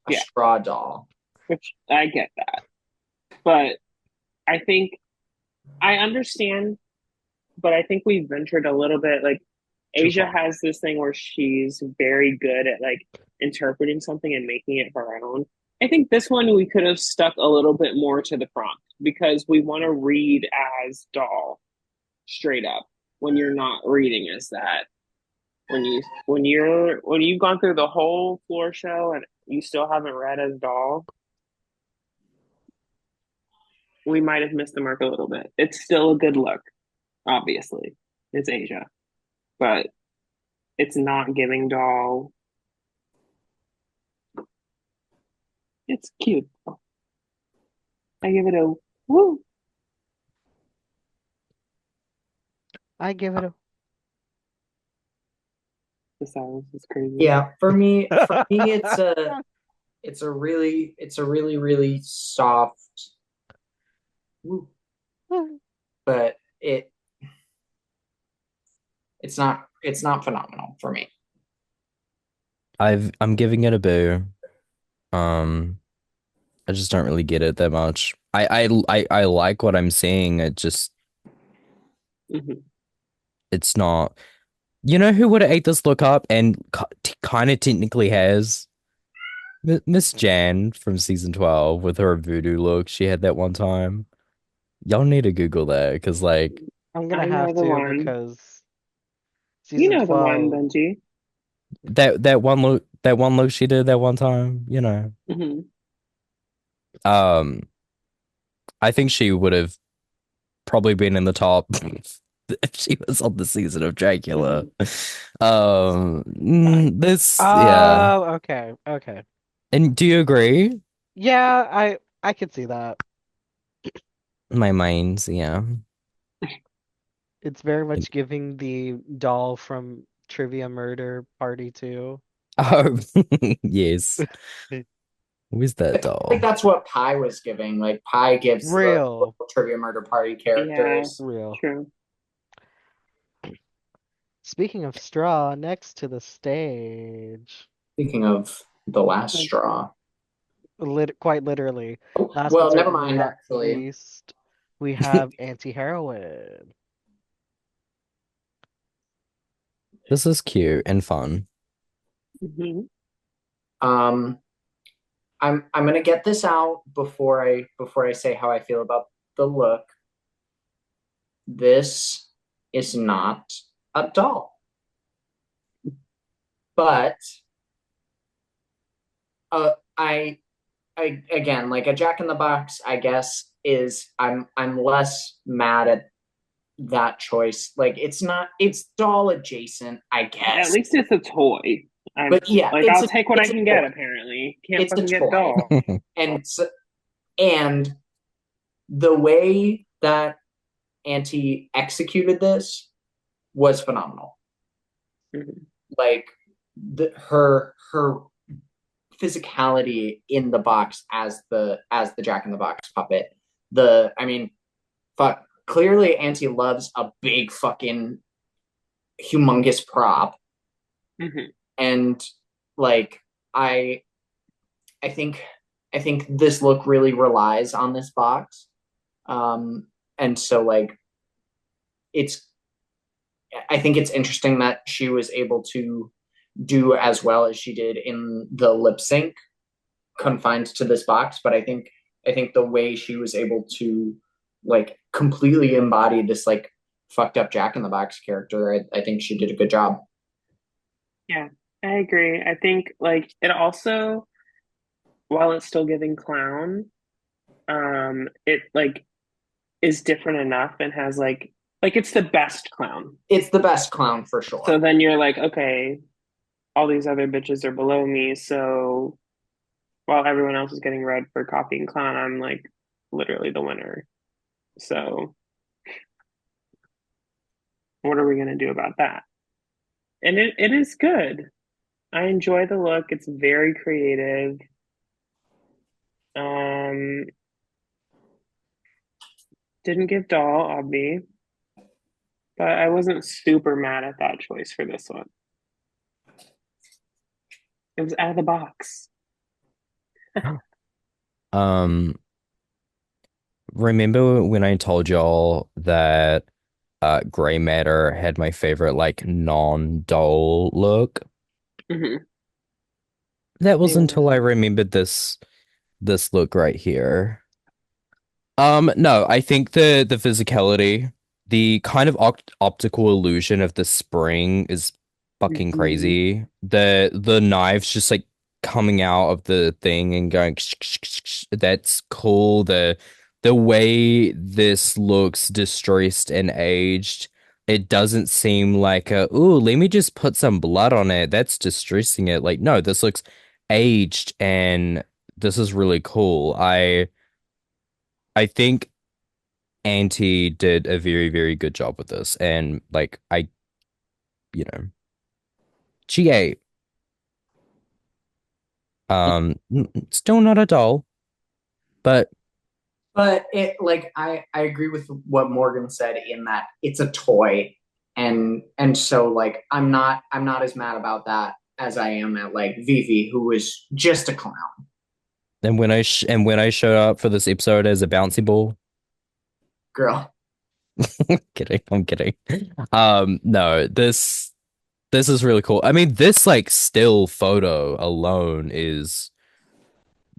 A yeah, straw doll. which I get that, but I think I understand, but I think we ventured a little bit. Like Too Asia far. has this thing where she's very good at like interpreting something and making it her own. I think this one we could have stuck a little bit more to the prompt because we want to read as doll straight up when you're not reading as that. When you've gone through the whole floor show and you still haven't read as doll, we might have missed the mark a little bit. It's still a good look, obviously. It's Asia, but it's not giving doll. It's cute. I give it a woo. I give it The silence is crazy. Yeah, for me, a. it's a really, really soft, but it's not phenomenal for me. I'm giving it a boo. Um, I just don't really get it that much. I like what I'm seeing. It just Mhm. it's not. You know who would have ate this look up and kind of technically has? Miss Jan from season 12 with her voodoo look she had that one time. Y'all need to Google that because like I'm gonna I know have the to one. because You season know the one, 12. Benji. that one look she did that one time, you know. Hmm. Um, I think she would have probably been in the top if she was on the season of Dracula. Hmm. Fine. This yeah. Oh, okay, okay. And do you agree? Yeah, I could see that. My mind's yeah. It's very much giving the doll from Trivia Murder Party 2. Oh yes. Where's that I think doll? that's what Pi was giving. Like Pi gives the Real, Trivia Murder Party Yeah, characters. real. true. Speaking of straw, next to the stage. Speaking of the last That's true. straw. Quite literally. Last but Well, never certainly mind, not actually. least, we have anti-heroine. This is cute and fun. Hmm. Um, I'm gonna get this out before I say how I feel about the look. This is not a doll, but I again like a Jack in the Box. I guess is I'm less mad at that choice. Like it's doll adjacent, I At guess. least it's a toy. I'm But yeah, like, I'll take what I it's a can toy. get. Apparently, can't It's a fucking get toy, doll. and and the way that Auntie executed this was phenomenal. Hmm. Like her physicality in the box as the Jack in the Box puppet. I mean, fuck. Clearly, Auntie loves a big fucking humongous prop, Hmm. and like I I think I think this look really relies on this box, and so like it's I think it's interesting that she was able to do as well as she did in the lip sync confined to this box, but I think the way she was able to like completely embody this like fucked up Jack in the Box character, I think she did a good job. Yeah, I agree. I think like it also, while it's still giving clown, it like is different enough and has like it's the best clown. It's the best clown for sure. So then you're like, okay, all these other bitches are below me, so while everyone else is getting red for copying clown, I'm like literally the winner. So what are we gonna do about that? And it is good. I enjoy the look. It's very creative. Um, didn't give doll, obvi, but I wasn't super mad at that choice for this one. It was out of the box. Um, remember when I told y'all that gray matter had my favorite like non-doll look? Hmm. That was Yeah. until I remembered this look right here. No, I think the physicality, the kind of optical illusion of the spring is fucking Hmm. crazy. The knives just like coming out of the thing and going that's cool. The way this looks distressed and aged, it doesn't seem like ooh, let me just put some blood on it. That's distressing it. Like, no, this looks aged and this is really cool. I think Auntie did a very, very good job with this. And like you know, GA, still not a doll, but But it like I agree with what Morgan said in that it's a toy, and so like I'm not as mad about that as I am at like Vivi, who was just a clown. then when I showed up for this episode as a bouncy ball, Girl. kidding, I'm kidding. No, this is really cool. I mean, this like still photo alone is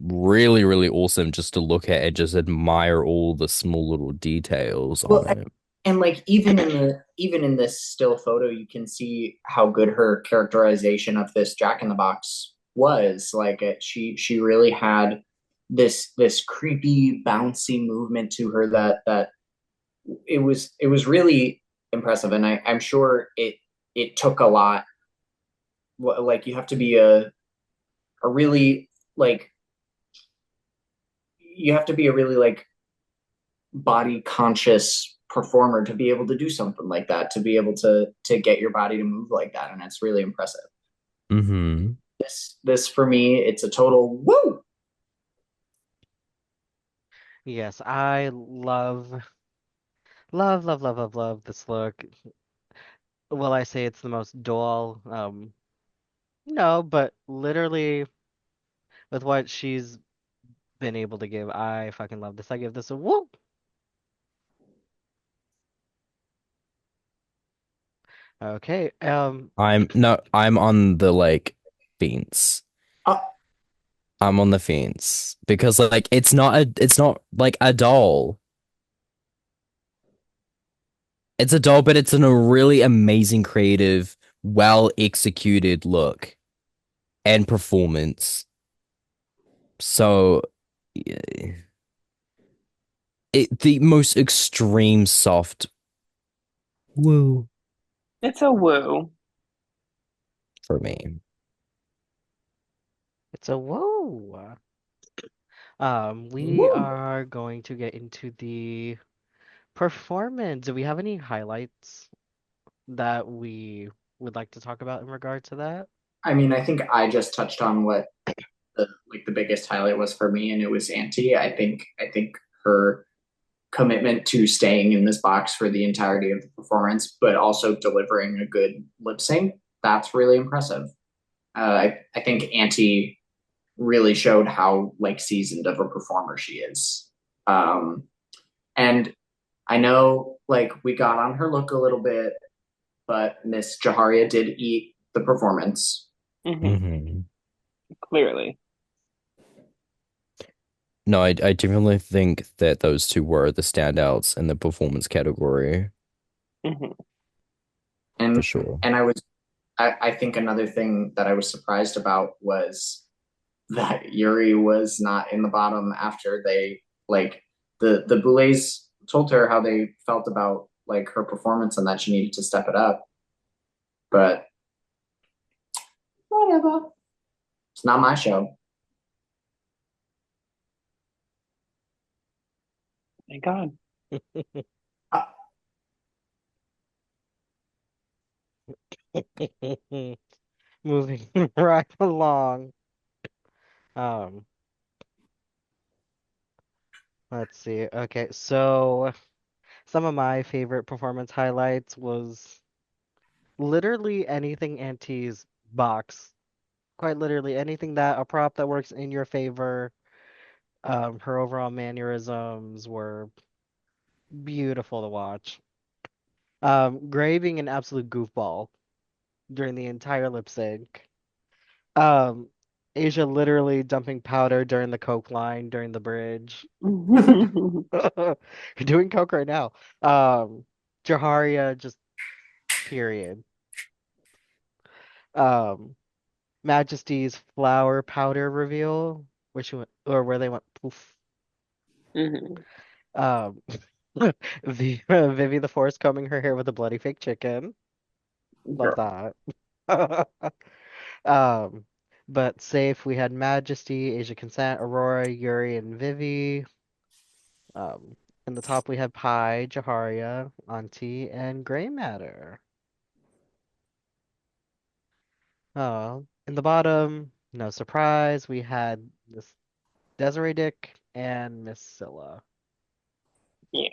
really, really awesome just to look at and just admire all the small little details on Well, it. and like even in this still photo, you can see how good her characterization of this Jack in the Box was. Like she really had this creepy, bouncy movement to her that it was really impressive, and I'm sure it took a lot. Like you have to be a really like you have to be a really like body conscious performer to be able to do something like that, to be able to get your body to move like that, and it's really impressive. Mm-hmm. This for me, it's a total woo. Yes, I love this look. Will I say it's the most dull? No, but literally with what she's been able to give, I fucking love this. I give this a woo. Okay. I'm on the like fence. uh, I'm on the fence because like it's not like a doll. It's a doll, but it's in a really amazing, creative, well executed look and performance. So yeah, the most extreme soft woo It's a woo. for me. It's a woo. We woo. are going to get into the performance. Do we have any highlights that we would like to talk about in regard to that? I mean, I think I just touched on what the biggest highlight was for me, and it was Auntie. I think her commitment to staying in this box for the entirety of the performance, but also delivering a good lip sync. That's really impressive. I think Auntie really showed how like seasoned of a performer she is. And I know like we got on her look a little bit, but Miss Jaharia did eat the performance. Hmm. Hmm. Clearly. No, I definitely think that those two were the standouts in the performance category Hmm. for And sure. I think another thing that I was surprised about was that Yuri was not in the bottom after they like the Boulets told her how they felt about like her performance and that she needed to step it up. But whatever. It's not my show. Thank God. Uh, Moving right along. Um, let's see. Okay, so some of my favorite performance highlights was literally anything Auntie's box. Quite literally anything that a prop that works in your favor. Her overall mannerisms were beautiful to watch. Gray being an absolute goofball during the entire lip sync. Um, Asia literally dumping powder during the coke line during the bridge. You're doing coke right now. Jaharia just period. Um, Majesty's flower powder reveal, which went, or where they went poof. Mhm. Um, Vivi the Force combing her hair with a bloody fake chicken. Love Girl. that. Um, but safe, we had Majesty, Asia Consent, Aurora, Yuri, and Vivi. Um, in the top we had Pi, Jaharia, Auntie, and Gray Matter. In the bottom, no surprise, we had this Desiree Dick and Miss Scylla. Yeah,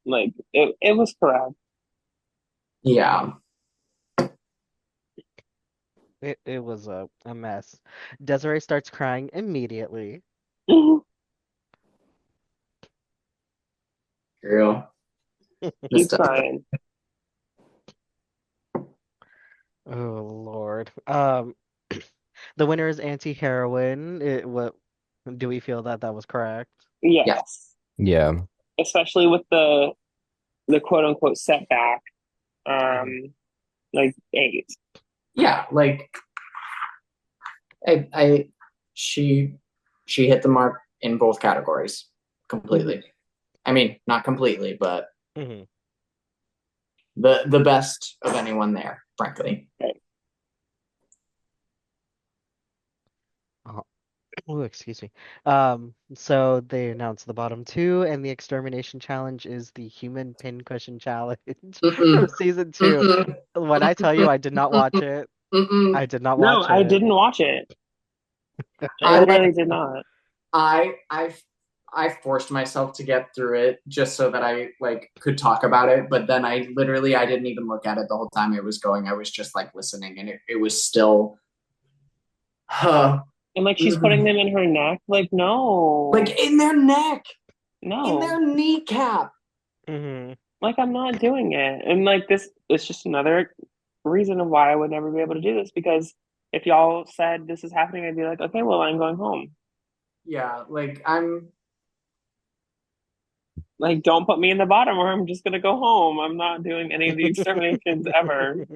like it was correct. Yeah. It was a mess. Desiree starts crying immediately. Girl. Keep Missed up. crying. Oh Lord. The winner is anti-heroine. What do we feel that that was correct? Yes. Yes, Yeah. especially with the quote unquote setback. Mhm. Like eight. Yeah. Like I she she hit the mark in both categories Mhm. completely. I mean, not completely, but Mhm. the best of anyone there, frankly. Right. Oh, ooh, excuse me. So they announced the bottom two, and the extermination challenge is the human pincushion challenge Mm-mm, from season two. mm-mm, When I tell you mm-mm, I did not watch mm-mm, it, mm-mm. I did not No, watch I it. didn't watch it. I I like literally did not. I I I forced myself to get through it just so that I like could talk about it, but then I didn't even look at it the whole time it was going. I was just like listening, and it was still uh, And like she's putting them in her neck. Like, no, like in their neck, in no. their kneecap. Hmm. Like I'm not doing it. And like this is just another reason of why I would never be able to do this because if y'all said this is happening, I'd be like, okay, well, I'm going home. Yeah, like I'm Like, don't put me in the bottom or I'm just gonna go home. I'm not doing any of the exterminations ever.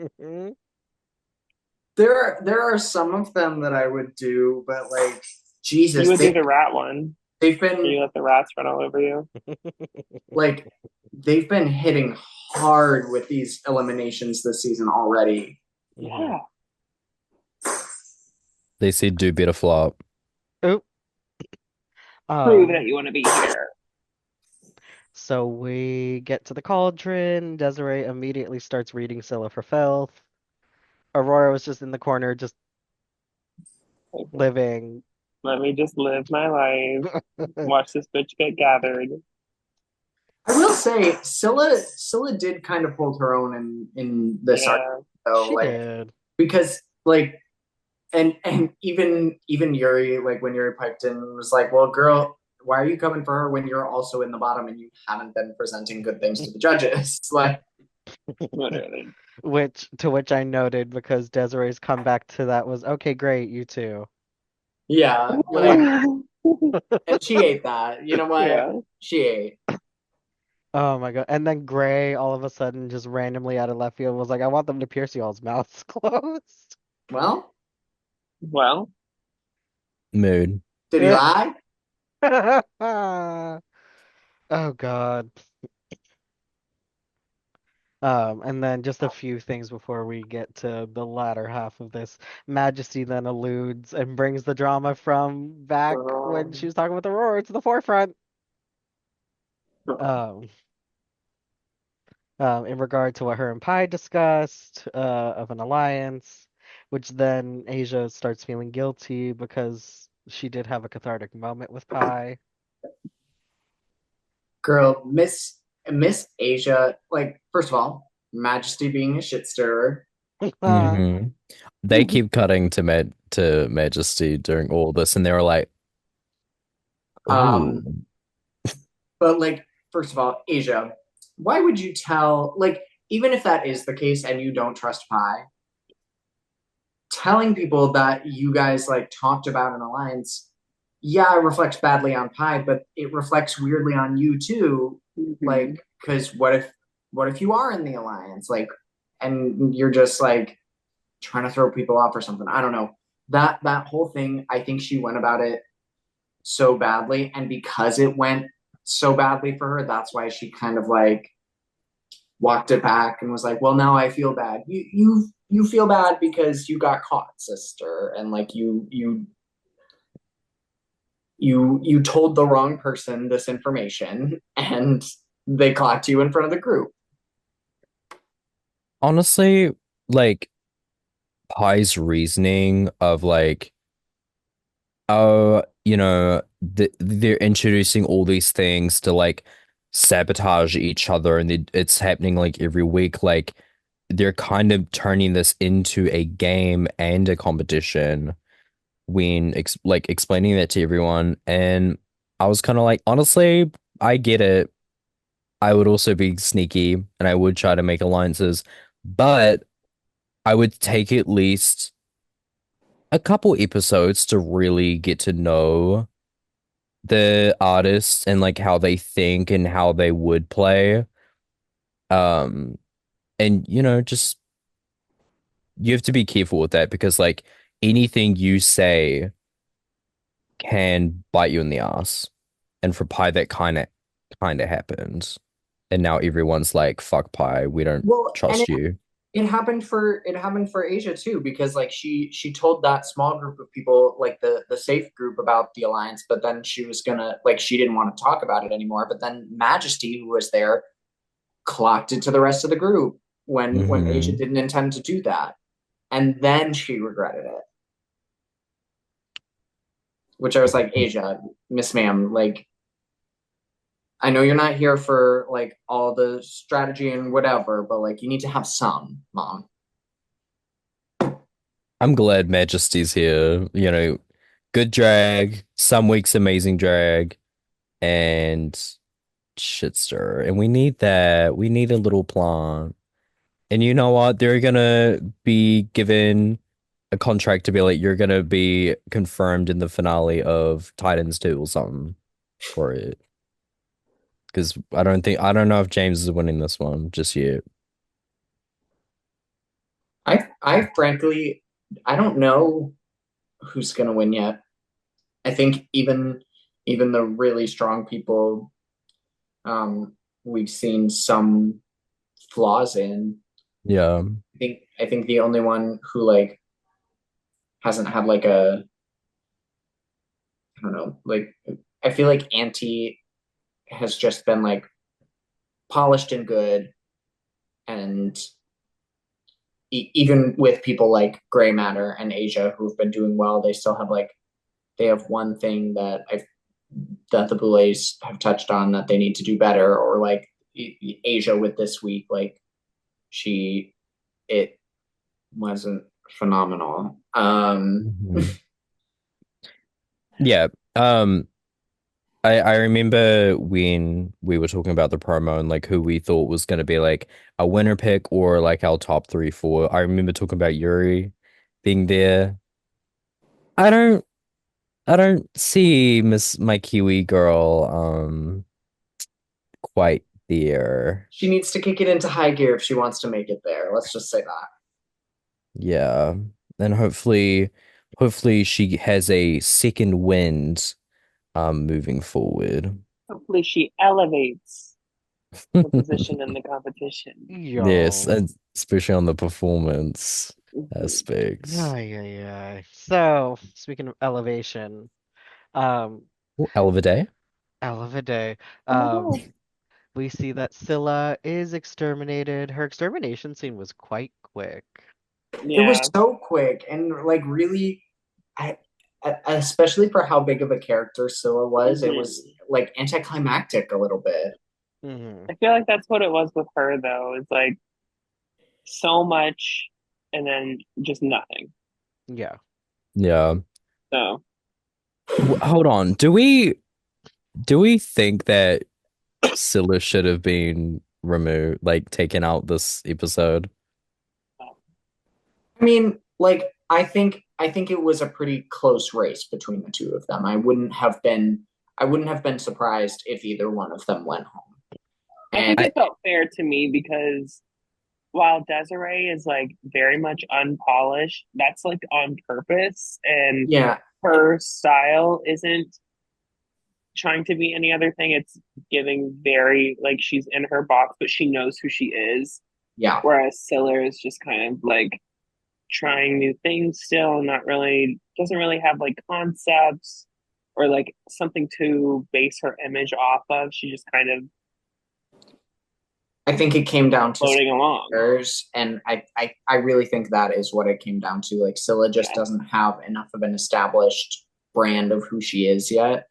there are some of them that I would do, but like You Jesus, would do the rat one. they've been You let the rats run all over you. like they've been hitting hard with these eliminations this season already. Hmm. Yeah. They said do better flop. Oh, Prove that um, you want to be here. so we get to the cauldron. Desiree immediately starts reading Scylla for filth. Aurora was just in the corner, just Like, living. let me just live my life. Watch this bitch get gathered. I will say, Scylla did kind of hold her own in this arc, Yeah. though, She like did. because like and even Yuri, like when Yuri piped in, was like, "Well, girl, why are you coming for her when you're also in the bottom and you haven't been presenting good things to the judges?" Like, Literally. Which I noted because Desiree's comeback to that was okay, great, you too. yeah, like, and she ate that. You know what? Yeah. She ate. Oh my God. And then Gray all of a sudden just randomly out of left field was like, I want them to pierce y'all's mouths closed. Well, Well, Mood. did he lie? Oh God. And then just a few things before we get to the latter half of this. Majesty then alludes and brings the drama from back when girl. she was talking with Aurora to the forefront. Um, in regard to what her and Pi discussed of an alliance, which then Asia starts feeling guilty because she did have a cathartic moment with Pi. Girl, Miss Asia, like, first of all, Majesty being a shit stirrer. Hmm. They keep cutting to Majesty during all this, and they were like, "Ooh, Um, but like, first of all, Asia, why would you tell, like, even if that is the case and you don't trust Pi, telling people that you guys like talked about an alliance, yeah, it reflects badly on Pi, but it reflects weirdly on you too. Hmm. Like, because what if you are in the alliance, like, and you're just like trying to throw people off or something? I don't know. That whole thing, I think she went about it so badly, and because it went so badly for her, that's why she kind of like walked it back and was like, "Well, now I feel bad. You feel bad because you got caught, sister, and like you told the wrong person this information, and they clocked you in front of the group." honestly, like Pai's reasoning of like, oh, they're introducing all these things to like sabotage each other, and it's happening like every week. Like they're kind of turning this into a game and a competition when like explaining that to everyone. And I was kind of like, honestly, I get it. I would also be sneaky and I would try to make alliances, but I would take at least a couple episodes to really get to know the artists and like how they think and how they would play. Um, and just you have to be careful with that because like anything you say can bite you in the ass. And for Pi, that kind of happened. And now everyone's like, "Fuck Pi, we don't Well, and trust you." it happened for Asia too, because like she told that small group of people, like the safe group, about the alliance, but then she was gonna, like, she didn't want to talk about it anymore. But then Majesty, who was there, clocked it to the rest of the group when Asia Hmm. didn't intend to do that, and then she regretted it. Which I was like, Asia, Miss Ma'am, like, I know you're not here for like all the strategy and whatever, but like you need to have some, mom. I'm glad Majesty's here. Good drag, some weeks amazing drag, and shitster. And we need that. We need a little plant. And you know what? They're gonna be given a contract to be like, you're gonna be confirmed in the finale of Titans 2 or something for it. Because I don't know if James is winning this one just yet. I frankly, I don't know who's gonna win yet. I think even the really strong people, we've seen some flaws in. Yeah. I think the only one who like hasn't had like a, I don't know, like, I feel like Auntie has just been like polished and good, and even with people like Gray Matter and Asia who've been doing well, they still have like, they have one thing that the Boulets have touched on that they need to do better, or like Asia with this week, like, she it wasn't phenomenal. Mhm. Yeah. I remember when we were talking about the promo and like who we thought was gonna be like a winner pick or like our top three, four. I remember talking about Yuri being there. I don't I don't see Miss my Kiwi girl quite there. She needs to kick it into high gear if she wants to make it there. Let's just say that. Yeah. And hopefully she has a second wind moving forward. Hopefully, she elevates her position in the competition. Yes, Yo. and especially on the performance Hmm. aspects. Ay, ay, ay. So, speaking of elevation, um, Ooh, Elviday. Elevade, Oh my um, God. We see that Scylla is exterminated. Her extermination scene was quite quick. It was Yeah. so quick and like really, I especially for how big of a character Scylla was, it Hmm. was like anticlimactic a little bit. Hmm. I feel like that's what it was with her though. It's like so much and then just nothing. Yeah. Yeah. So Hold on. Do we think that Scylla should have been removed, like taken out this episode? I mean, like I think it was a pretty close race between the two of them. I wouldn't have been surprised if either one of them went home. I think And I it felt fair to me because while Desiree is like very much unpolished, that's like on purpose, and yeah, her style isn't trying to be any other thing. It's giving very like she's in her box, but she knows who she is. yeah. Whereas Siller is just kind of like trying new things still, not really doesn't really have like concepts or like something to base her image off of. She just kind of I think it came down to floating along. errors, and I really think that is what it came down to. Like Scylla just Yeah. doesn't have enough of an established brand of who she is yet,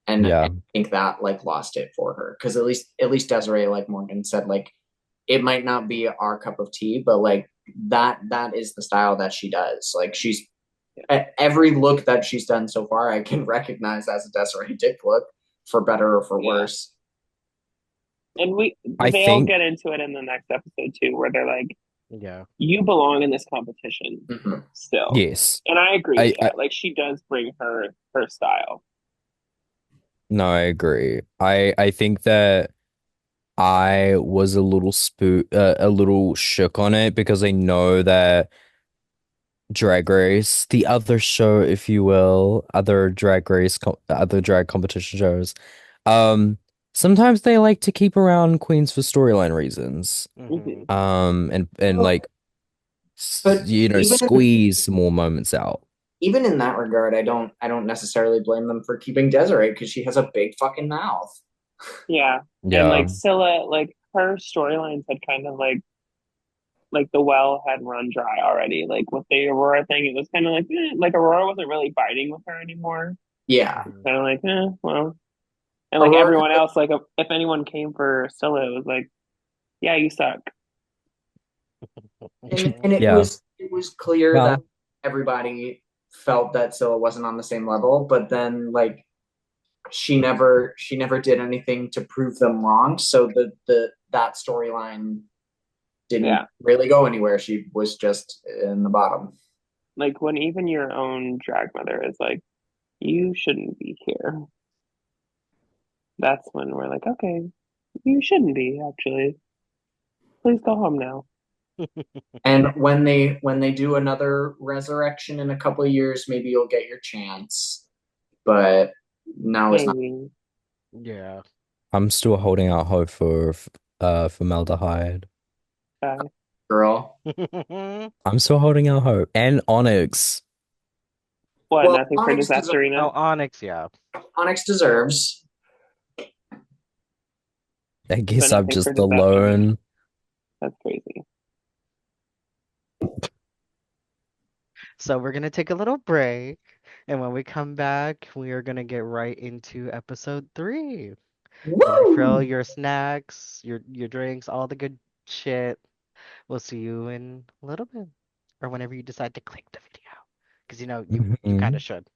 and I yeah. think that like lost it for her because at least Desiree, like Morgan said, like it might not be our cup of tea, but like that is the style that she does. Like she's every look that she's done so far, I can recognize as a Desiree Dick look, for better or for Yeah. worse. And I they'll think get into it in the next episode too, where they're like, Yeah. you belong in this competition Mhm. still. yes. And I agree I, with I that. Like she does bring her style. no, I agree. I think that I was a little shook on it because I know that Drag Race, the other show, if you will, other drag competition shows, um, sometimes they like to keep around queens for storyline reasons. Hmm. Hmm. And Well, like but squeeze some more moments out. even in that regard, I don't necessarily blame them for keeping Desiree because she has a big fucking mouth. Yeah. And Yeah. like Scylla, like her storylines had kind of like the well had run dry already. Like with the Aurora thing, it was kind of like like Aurora wasn't really biting with her anymore. Yeah, Hmm. Kind of like well, and like Aurora, everyone else, like if anyone came for Scylla, it was like yeah, you suck. and it Yeah. was it was clear that Well, everybody felt that Scylla wasn't on the same level, but then like she never did anything to prove them wrong. So that storyline didn't Yeah. really go anywhere. She was just in the bottom. Like when even your own drag mother is like, you shouldn't be here. That's when we're like, okay, you shouldn't be actually. Please go home now. And when they do another resurrection in a couple of years, maybe you'll get your chance. But now is not. Maybe. Yeah. I'm still holding out hope for formaldehyde. Bye. Girl. I'm still holding out hope. And Onyx. What? Well, Nothing for Oh, Disasterina? Onyx, yeah. Onyx deserves. I But guess I'm nothing for just Disasterina. alone. That's crazy. So we're gonna take a little break, and when we come back, we are gonna get right into episode 3. Refill Woo! your snacks, your drinks, all the good shit. We'll see you in a little bit, or whenever you decide to click the video, because you know you kind Mhm. of should.